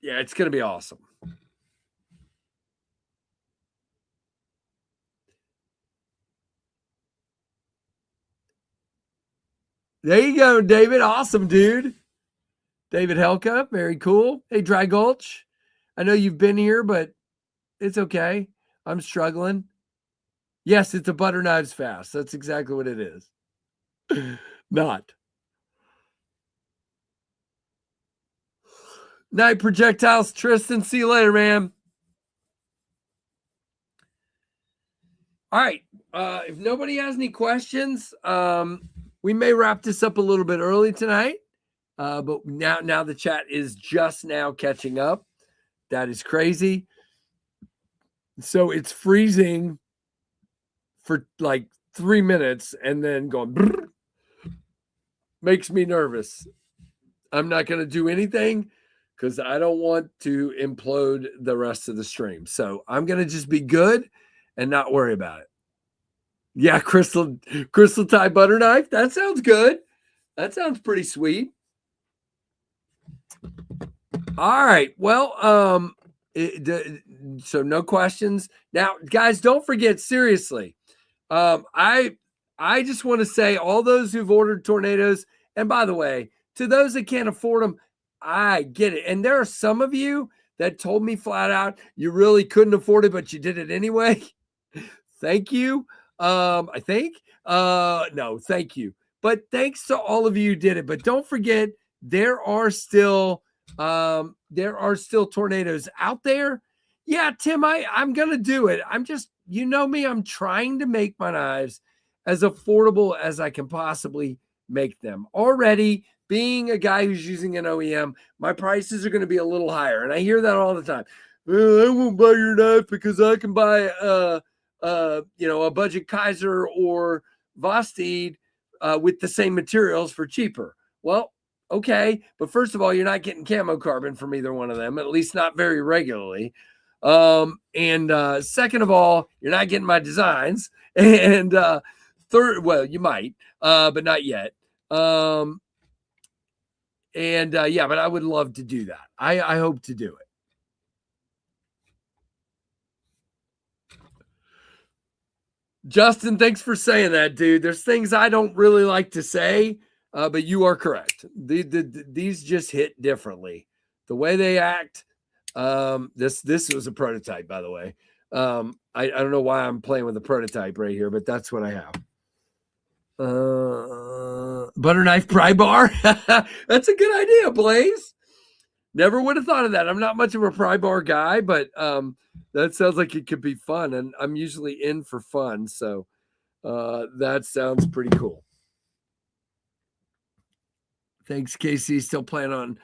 Yeah, it's going to be awesome. There you go, David. Awesome, dude. David Helka, very cool. Hey, Dry Gulch. I know you've been here, but it's okay. I'm struggling. Yes, it's a butter knives fast. That's exactly what it is. Not. Night projectiles, Tristan. See you later, man. All right. If nobody has any questions, we may wrap this up a little bit early tonight. But now the chat is just now catching up. That is crazy. So it's freezing for like 3 minutes and then going brrr, makes me nervous. I'm not going to do anything because I don't want to implode the rest of the stream. So I'm going to just be good and not worry about it. Yeah, crystal tie butter knife. That sounds good. That sounds pretty sweet. All right. Well, so no questions. Now, guys, don't forget, seriously. I just want to say all those who've ordered tornadoes, and by the way, to those that can't afford them, I get it. And there are some of you that told me flat out you really couldn't afford it, but you did it anyway. Thank you. I think. No, thank you. But thanks to all of you who did it. But don't forget, there are still tornadoes out there. Yeah, Tim, I'm gonna do it. I'm just, you know me, I'm trying to make my knives as affordable as I can possibly make them. Already, being a guy who's using an OEM, my prices are going to be a little higher, and I hear that all the time. I won't buy your knife because I can buy a budget Kaiser or Vosteed with the same materials for cheaper. Well, okay, but first of all, you're not getting camo carbon from either one of them, at least not very regularly. And second of all, you're not getting my designs. And third, well, you might, but not yet. Yeah, but I would love to do that. I hope to do it. Justin, thanks for saying that, dude. There's things I don't really like to say, but you are correct. These just hit differently. The way they act. This was a prototype, by the way. I don't know why I'm playing with a prototype right here, but that's what I have. Butter knife pry bar. That's a good idea, Blaze. Never would have thought of that. I'm not much of a pry bar guy, but that sounds like it could be fun, and I'm usually in for fun, so that sounds pretty cool. Thanks, Casey. Still planning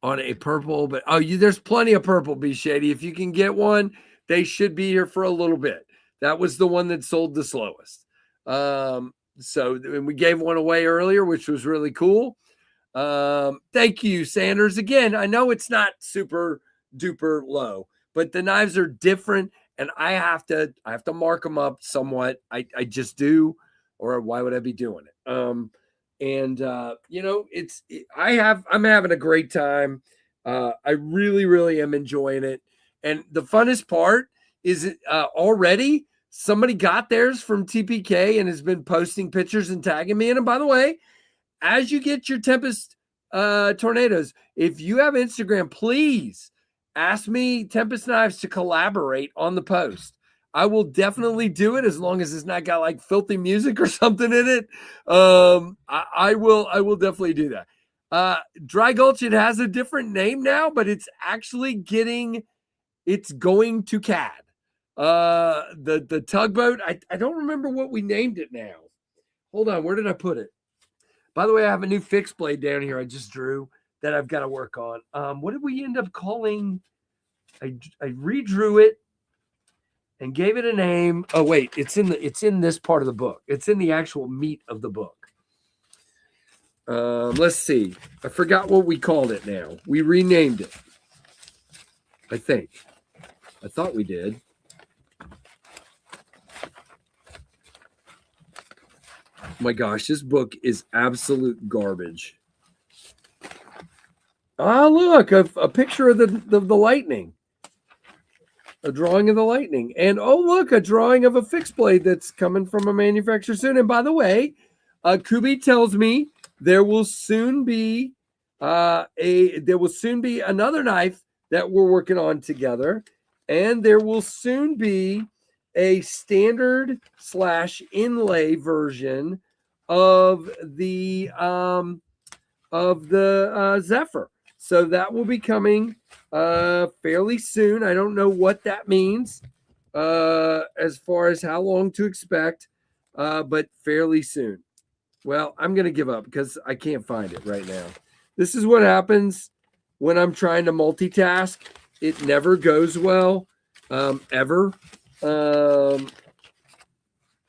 on a purple, but there's plenty of purple, B Shady. If you can get one, they should be here for a little bit. That was the one that sold the slowest. So and we gave one away earlier, which was really cool. Thank you, Sanders. Again, I know it's not super duper low, but the knives are different, and I have to mark them up somewhat. I just do, or why would I be doing it? I'm having a great time. I really, really am enjoying it. And the funnest part is already somebody got theirs from TPK and has been posting pictures and tagging me in. And by the way, as you get your Tempest tornadoes, if you have Instagram, please ask me Tempest Knives to collaborate on the post. I will definitely do it as long as it's not got like filthy music or something in it. I will definitely do that. Dry Gulch, it has a different name now, but it's actually going to CAD. The tugboat, I don't remember what we named it now. Hold on, where did I put it? By the way, I have a new fixed blade down here I just drew that I've got to work on. What did we end up calling? I redrew it and gave it a name. Oh wait, it's in this part of the book. It's in the actual meat of the book. Let's see. I forgot what we called it now. We renamed it. I think. I thought we did. Oh my gosh, this book is absolute garbage. Ah, look, a picture of the lightning. A drawing of the lightning. And oh, look, a drawing of a fixed blade that's coming from a manufacturer soon. And by the way, Kubi tells me there will soon be another knife that we're working on together. And there will soon be a standard / inlay version of the Zephyr. So that will be coming fairly soon. I don't know what that means as far as how long to expect, but fairly soon. Well, I'm going to give up because I can't find it right now. This is what happens when I'm trying to multitask. It never goes well, ever. No,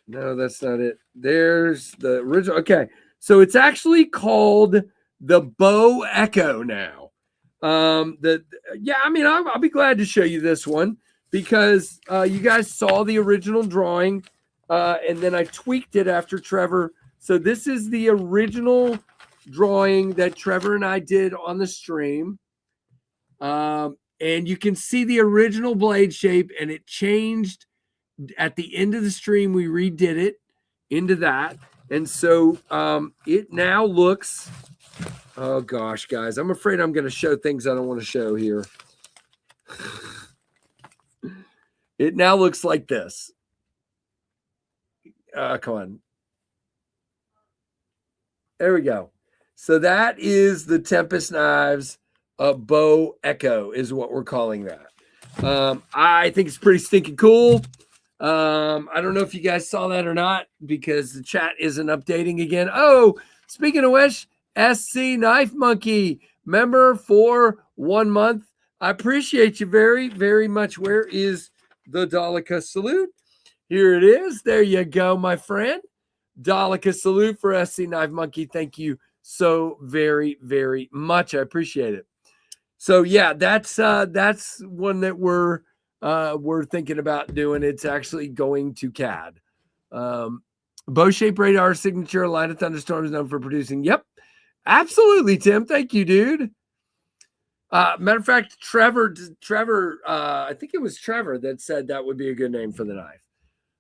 that's not it. There's the original. Okay. So it's actually called the Bow Echo now. I'll be glad to show you this one because you guys saw the original drawing, and then I tweaked it after Trevor. So this is the original drawing that Trevor and I did on the stream. And you can see the original blade shape, and it changed at the end of the stream. We redid it into that. And so it now looks, oh gosh, guys, I'm afraid I'm going to show things I don't want to show here. It now looks like this. Come on. There we go. So that is the Tempest Knives Bow Echo is what we're calling that. I think it's pretty stinking cool. I don't know if you guys saw that or not because the chat isn't updating again. Oh, speaking of which, SC Knife Monkey, member for 1 month. I appreciate you very, very much. Where is the Daleka salute? Here it is. There you go, my friend. Daleka salute for SC Knife Monkey. Thank you so very, very much. I appreciate it. So yeah, that's one that we're thinking about doing. It's actually going to CAD. Bow shape radar signature, line of thunderstorms known for producing. Yep, absolutely, Tim. Thank you, dude. Matter of fact, Trevor, I think it was Trevor that said that would be a good name for the knife.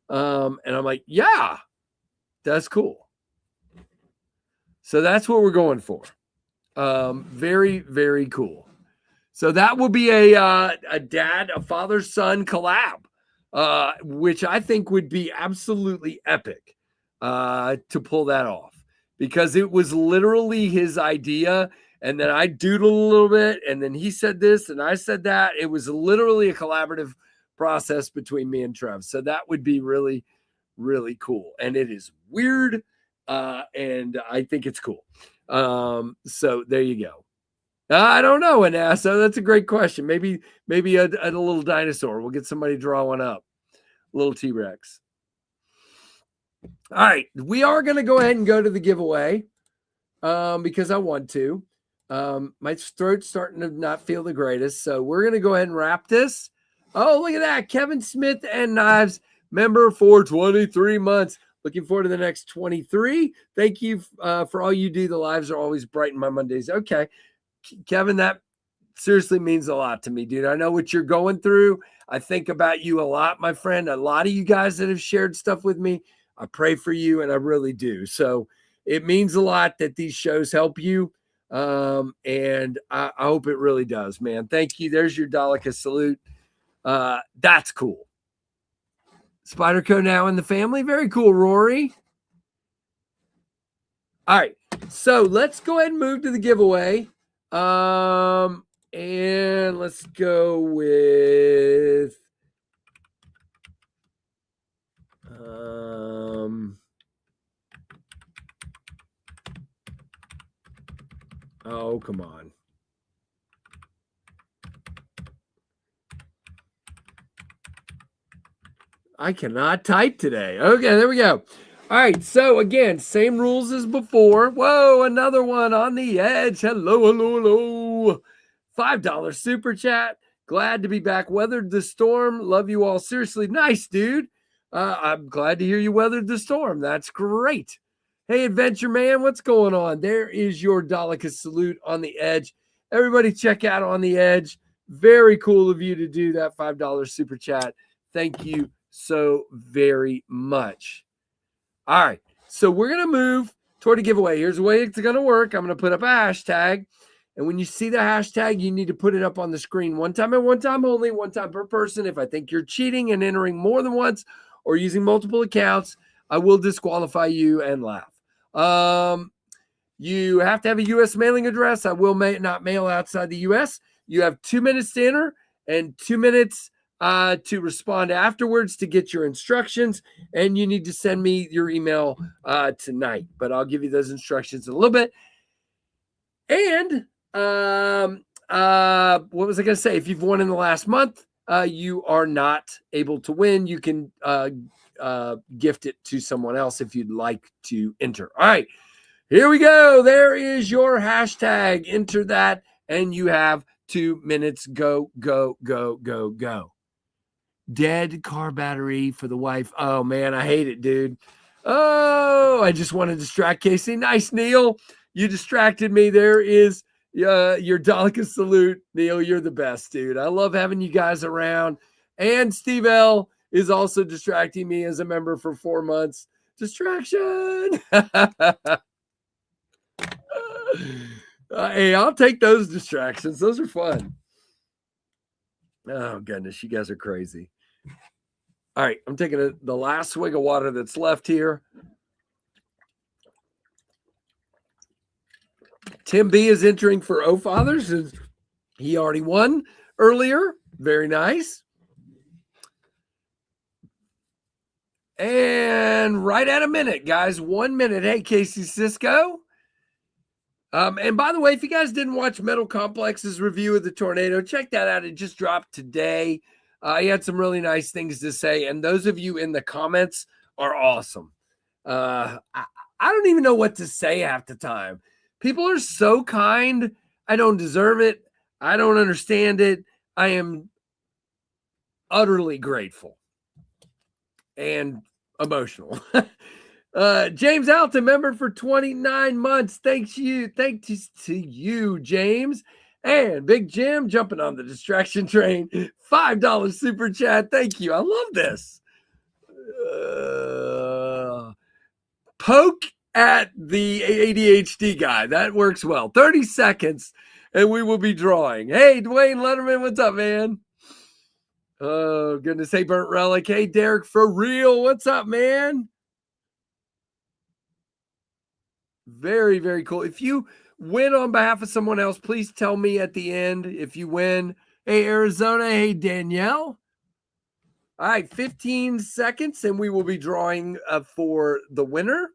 And I'm like, yeah, that's cool. So that's what we're going for. Very, very cool. So that will be a father-son collab, which I think would be absolutely epic to pull that off because it was literally his idea. And then I doodled a little bit and then he said this and I said that. It was literally a collaborative process between me and Trev. So that would be really, really cool. And it is weird. And I think it's cool. So there you go. I don't know, NASA. That's a great question. Maybe a little dinosaur. We'll get somebody to draw one up. A little T-Rex. All right. We are going to go ahead and go to the giveaway because I want to. My throat's starting to not feel the greatest. So we're going to go ahead and wrap this. Oh, look at that. Kevin Smith and Knives, member for 23 months. Looking forward to the next 23. Thank you for all you do. The lives are always brighten my Mondays. Okay. Kevin, that seriously means a lot to me, dude. I know what you're going through. I think about you a lot, my friend. A lot of you guys that have shared stuff with me, I pray for you, and I really do. So it means a lot that these shows help you, and I hope it really does, man. Thank you. There's your Daleka salute. That's cool. Spyderco now in the family. Very cool, Rory. All right, so let's go ahead and move to the giveaway. And let's go with oh, come on. I cannot type today. Okay, there we go. All right, so again, same rules as before. Whoa, another one on the edge. Hello, hello, hello. $5 super chat. Glad to be back. Weathered the storm. Love you all. Seriously, nice, dude. I'm glad to hear you weathered the storm. That's great. Hey, Adventure Man, what's going on? There is your Daleka salute on the edge. Everybody check out On the Edge. Very cool of you to do that $5 super chat. Thank you so very much. All right, so we're going to move toward a giveaway. Here's the way it's going to work. I'm going to put up a hashtag, and when you see the hashtag, you need to put it up on the screen one time and one time only, one time per person. If I think you're cheating and entering more than once or using multiple accounts, I will disqualify you and laugh. You have to have a U.S. mailing address. I will not mail outside the U.S. You have 2 minutes to enter and 2 minutes to respond afterwards to get your instructions, and you need to send me your email tonight, but I'll give you those instructions in a little bit. And what was I going to say? If you've won in the last month, you are not able to win. You can gift it to someone else if you'd like to enter. All right. Here we go. There is your hashtag. Enter that, and you have 2 minutes. Go, go, go, go, go. Dead car battery for the wife. Oh, man, I hate it, dude. Oh, I just want to distract Casey. Nice, Neil. You distracted me. There is your Dalika salute. Neil, you're the best, dude. I love having you guys around. And Steve L is also distracting me as a member for 4 months. Distraction. Hey, I'll take those distractions. Those are fun. Oh, goodness. You guys are crazy. All right. I'm taking the last swig of water that's left here. Tim B is entering for O Fathers. He already won earlier. Very nice. And right at a minute, guys. 1 minute. Hey, Casey Cisco. And by the way, if you guys didn't watch Metal Complex's review of the tornado, check that out. It just dropped today. He had some really nice things to say. And those of you in the comments are awesome. I don't even know what to say half the time. People are so kind. I don't deserve it. I don't understand it. I am utterly grateful and emotional. James Alton, member for 29 months. Thanks to you, James. And Big Jim jumping on the distraction train. $5 super chat. Thank you. I love this. Poke at the ADHD guy. That works well. 30 seconds and we will be drawing. Hey, Dwayne Letterman, what's up, man? Oh, goodness. Hey, Burnt Relic. Hey, Derek, for real. What's up, man? Very, very cool. If you win on behalf of someone else, please tell me at the end if you win. Hey, Arizona. Hey, Danielle. All right, 15 seconds, and we will be drawing for the winner.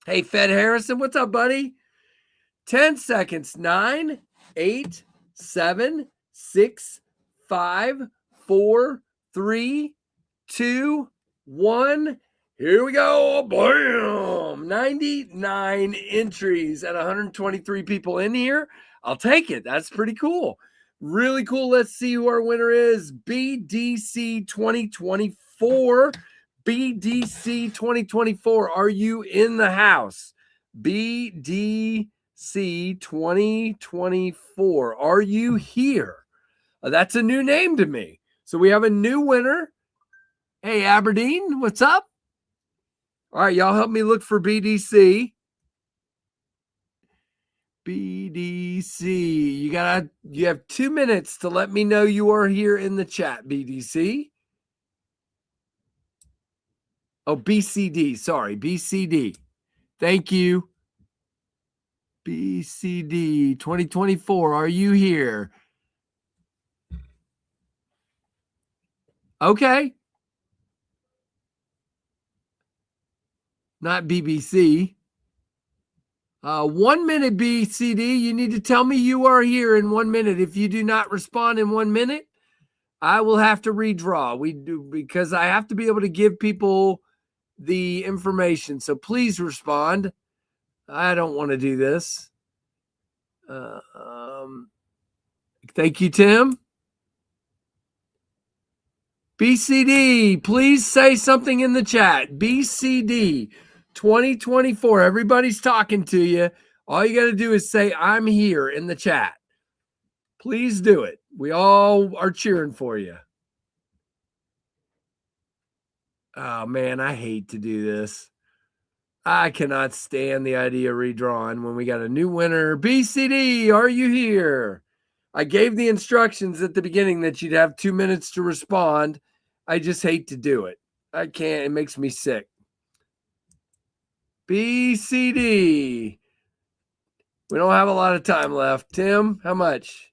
Hey, Fed Harrison, what's up, buddy? 10 seconds. 9, 8, 7, 6, 5, 4, 3, 2, 1. Here we go. Bam! 99 entries at 123 people in here. I'll take it. That's pretty cool. Really cool. Let's see who our winner is. BDC 2024. BDC 2024. Are you in the house? BDC 2024. Are you here? That's a new name to me. So we have a new winner. Hey, Aberdeen, what's up? All right, y'all help me look for BDC. BDC. You have 2 minutes to let me know you are here in the chat, BDC. Oh, BCD. Sorry, BCD. Thank you. BCD 2024. Are you here? Okay. Not BBC. 1 minute, BCD. You need to tell me you are here in 1 minute. If you do not respond in 1 minute, I will have to redraw. We do, because I have to be able to give people the information. So please respond. I don't want to do this. Thank you, Tim. BCD, please say something in the chat. BCD 2024. Everybody's talking to you. All you got to do is say, I'm here in the chat. Please do it. We all are cheering for you. Oh, man, I hate to do this. I cannot stand the idea of redrawing when we got a new winner. BCD, are you here? I gave the instructions at the beginning that you'd have 2 minutes to respond. I just hate to do it. I can't. It makes me sick. BCD. We don't have a lot of time left. Tim, how much?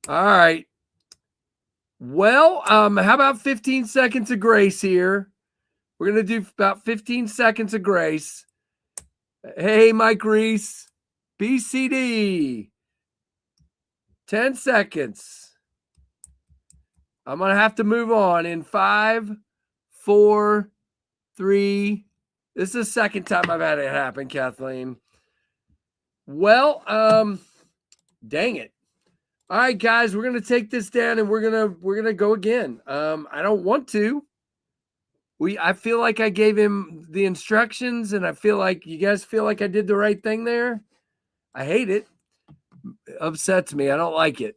All right. Well, how about 15 seconds of grace here? We're going to do about 15 seconds of grace. Hey, Mike Reese. BCD. 10 seconds. I'm going to have to move on in 5, 4, 3, This is the second time I've had it happen, Kathleen. Well, dang it. All right, guys, we're gonna take this down and we're gonna go again. I don't want to. I feel like I gave him the instructions, and I feel like you guys feel like I did the right thing there. I hate it. It upsets me. I don't like it.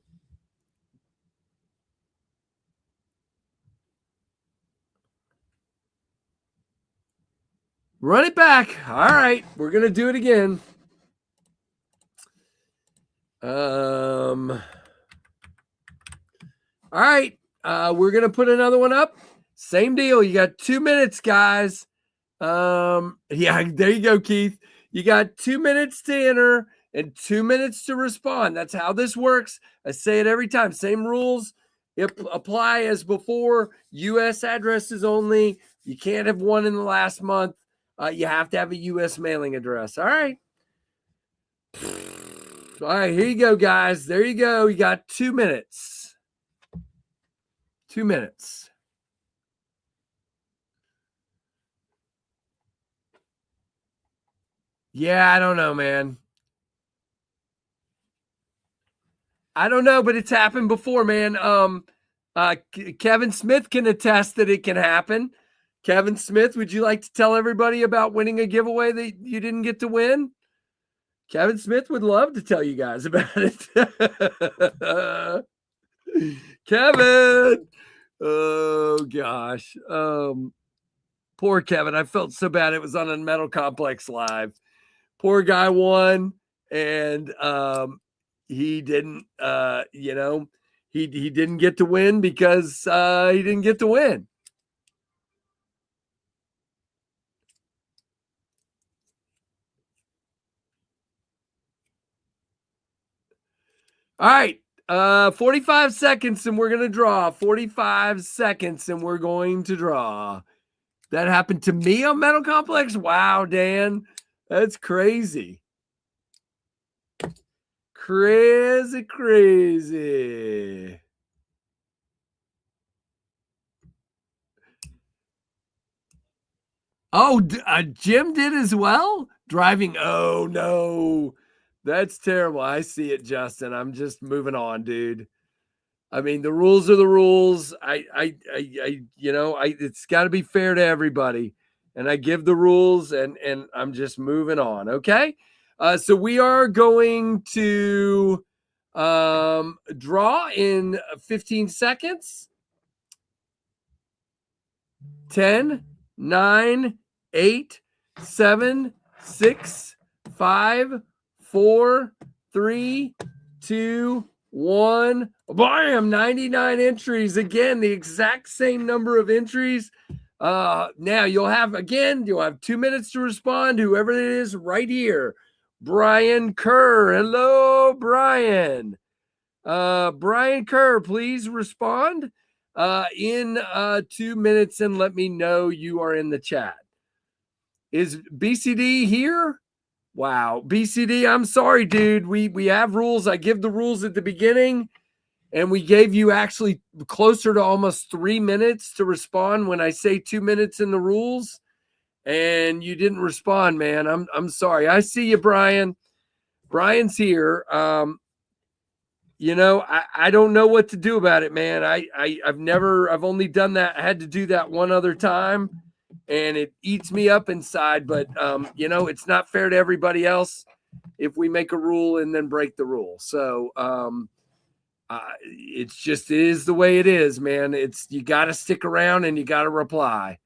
Run it back. All right, we're gonna do it again. All right, we're gonna put another one up. Same deal. You got 2 minutes, guys. Yeah, there you go, Keith. You got 2 minutes to enter and 2 minutes to respond. That's how this works. I say it every time. Same rules apply as before. U.S. addresses only. You can't have one in the last month. You have to have a U.S. mailing address. All right. All right, here you go, guys. There you go. You got 2 minutes. 2 minutes. Yeah, I don't know, man. I don't know, but it's happened before, man. Kevin Smith can attest that it can happen. Kevin Smith, would you like to tell everybody about winning a giveaway that you didn't get to win? Kevin Smith would love to tell you guys about it. Kevin. Oh, gosh. Poor Kevin. I felt so bad. It was on a Metal Complex Live. Poor guy won, and he didn't, he didn't get to win because he didn't get to win. All right, 45 seconds, and we're going to draw. 45 seconds, and we're going to draw. That happened to me on Metal Complex? Wow, Dan. That's crazy. Crazy. Oh, Jim did as well? Driving. Oh, no. That's terrible. I see it, Justin. I'm just moving on, dude. I mean, the rules are the rules. It's got to be fair to everybody. And I give the rules, and I'm just moving on. Okay. So we are going to draw in 15 seconds. 10, 9, 8, 7, 6, 5, 4, 3, 2, 1. Bam! 99 entries. Again, the exact same number of entries. Now you'll have 2 minutes to respond. Whoever it is right here. Brian Kerr. Hello, Brian. Brian Kerr, please respond in 2 minutes and let me know you are in the chat. Is BCD here? Wow. BCD, I'm sorry, dude. We have rules. I give the rules at the beginning, and we gave you actually closer to almost 3 minutes to respond when I say 2 minutes in the rules, and you didn't respond, man. I'm sorry. I see you, Brian. Brian's here. I don't know what to do about it, man. I've only done that. I had to do that one other time, and it eats me up inside, but it's not fair to everybody else if we make a rule and then break the rule. So it is the way it is, man. You got to stick around and you got to reply.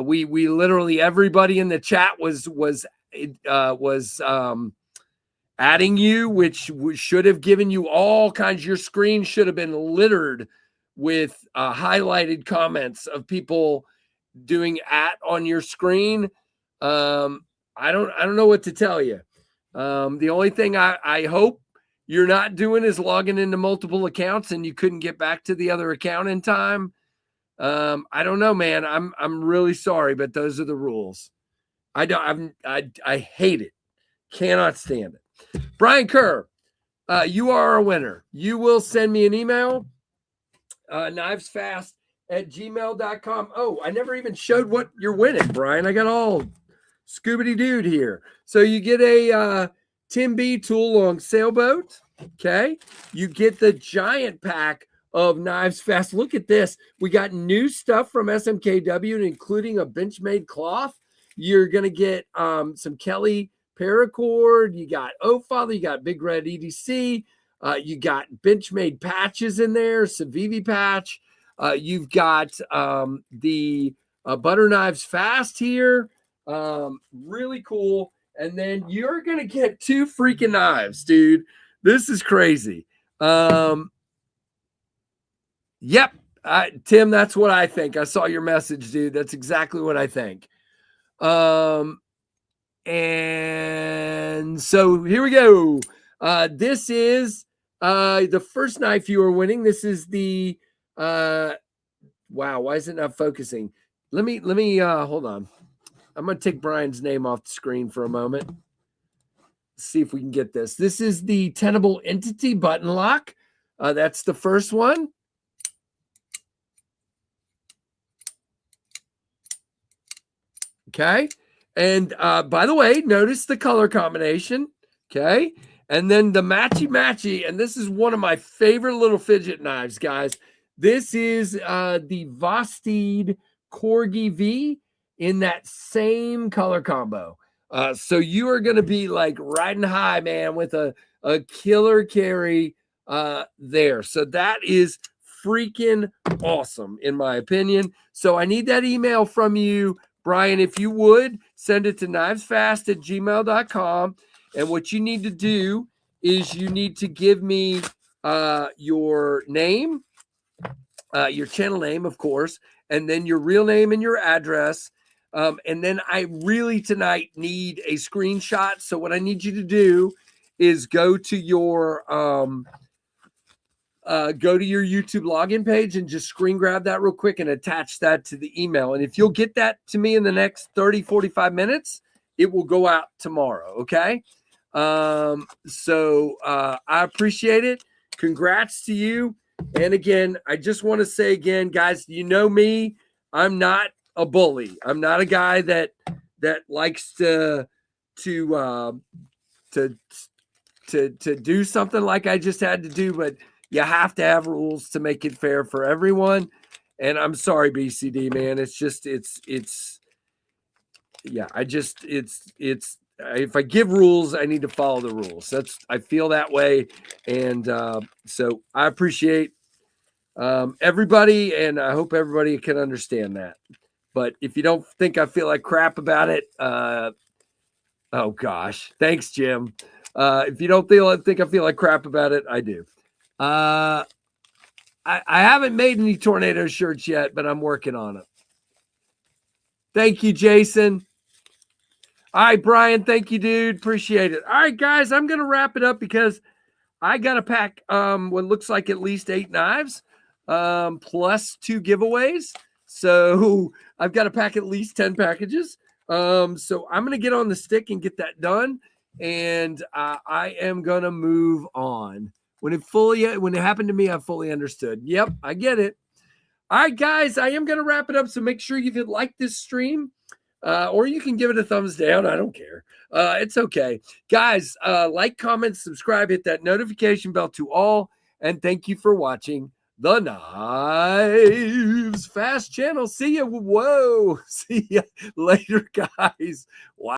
We literally, everybody in the chat was adding you, which should have given you all kinds. Your screen should have been littered with highlighted comments of people doing on your screen. I don't know what to tell you. The only thing I hope you're not doing is logging into multiple accounts and you couldn't get back to the other account in time. I don't know, man. I'm really sorry, but those are the rules. I hate it. Cannot stand it. Brian Kerr, you are a winner. You will send me an email, Knives Fast kflive@gmail.com. Oh, I never even showed what you're winning, Brian. I got all Scoobity dude here. So you get a Tim B tool long sailboat. Okay. You get the giant pack of Knives Fast. Look at this. We got new stuff from SMKW, including a Benchmade cloth. You're going to get some Kelly paracord. You got Father. You got Big Red EDC. You got Benchmade patches in there, Civivi patch. You've got the Butter Knives Fast here. Really cool. And then you're gonna get 2 freaking knives, dude. This is crazy. Yep. Tim, that's what I think. I saw your message, dude. That's exactly what I think. And so here we go. This is the first knife you are winning. This is the wow, why is it not focusing? Let me hold on. I'm going to take Brian's name off the screen for a moment. See if we can get this. This is the Tenable Entity button lock. That's the first one. Okay. And by the way, notice the color combination. Okay. And then the matchy. And this is one of my favorite little fidget knives, guys. This is the Vostede Corgi V in that same color combo. So you are going to be like riding high, man, with a killer carry there. So that is freaking awesome, in my opinion. So I need that email from you, Brian. If you would, send it to knivesfast@gmail.com. And what you need to do is you need to give me your name, your channel name, of course, and then your real name and your address. And then I really tonight need a screenshot. So what I need you to do is go to your YouTube login page and just screen grab that real quick and attach that to the email. And if you'll get that to me in the next 30, 45 minutes, it will go out tomorrow. Okay. So I appreciate it. Congrats to you. And again, I just want to say again, guys, you know me, I'm not a bully. I'm not a guy that likes to do something like I just had to do, but you have to have rules to make it fair for everyone. And I'm sorry, BCD, man. If I give rules, I need to follow the rules. I feel that way. And so I appreciate everybody, and I hope everybody can understand that. But if you don't think I feel like crap about it, oh gosh, thanks, Jim. If you don't think I feel like crap about it, I do. I haven't made any tornado shirts yet, but I'm working on it. Thank you, Jason. All right, Brian, thank you, dude. Appreciate it. All right, guys, I'm going to wrap it up because I got to pack what looks like at least 8 knives plus 2 giveaways. So I've got to pack at least 10 packages. So I'm going to get on the stick and get that done. And I am going to move on. When it happened to me, I fully understood. Yep, I get it. All right, guys, I am going to wrap it up. So make sure you like this stream. Or you can give it a thumbs down. I don't care. It's okay. Guys, like, comment, subscribe, hit that notification bell to all. And thank you for watching the Knives Fast channel. See ya. Whoa. See ya later, guys. Wow.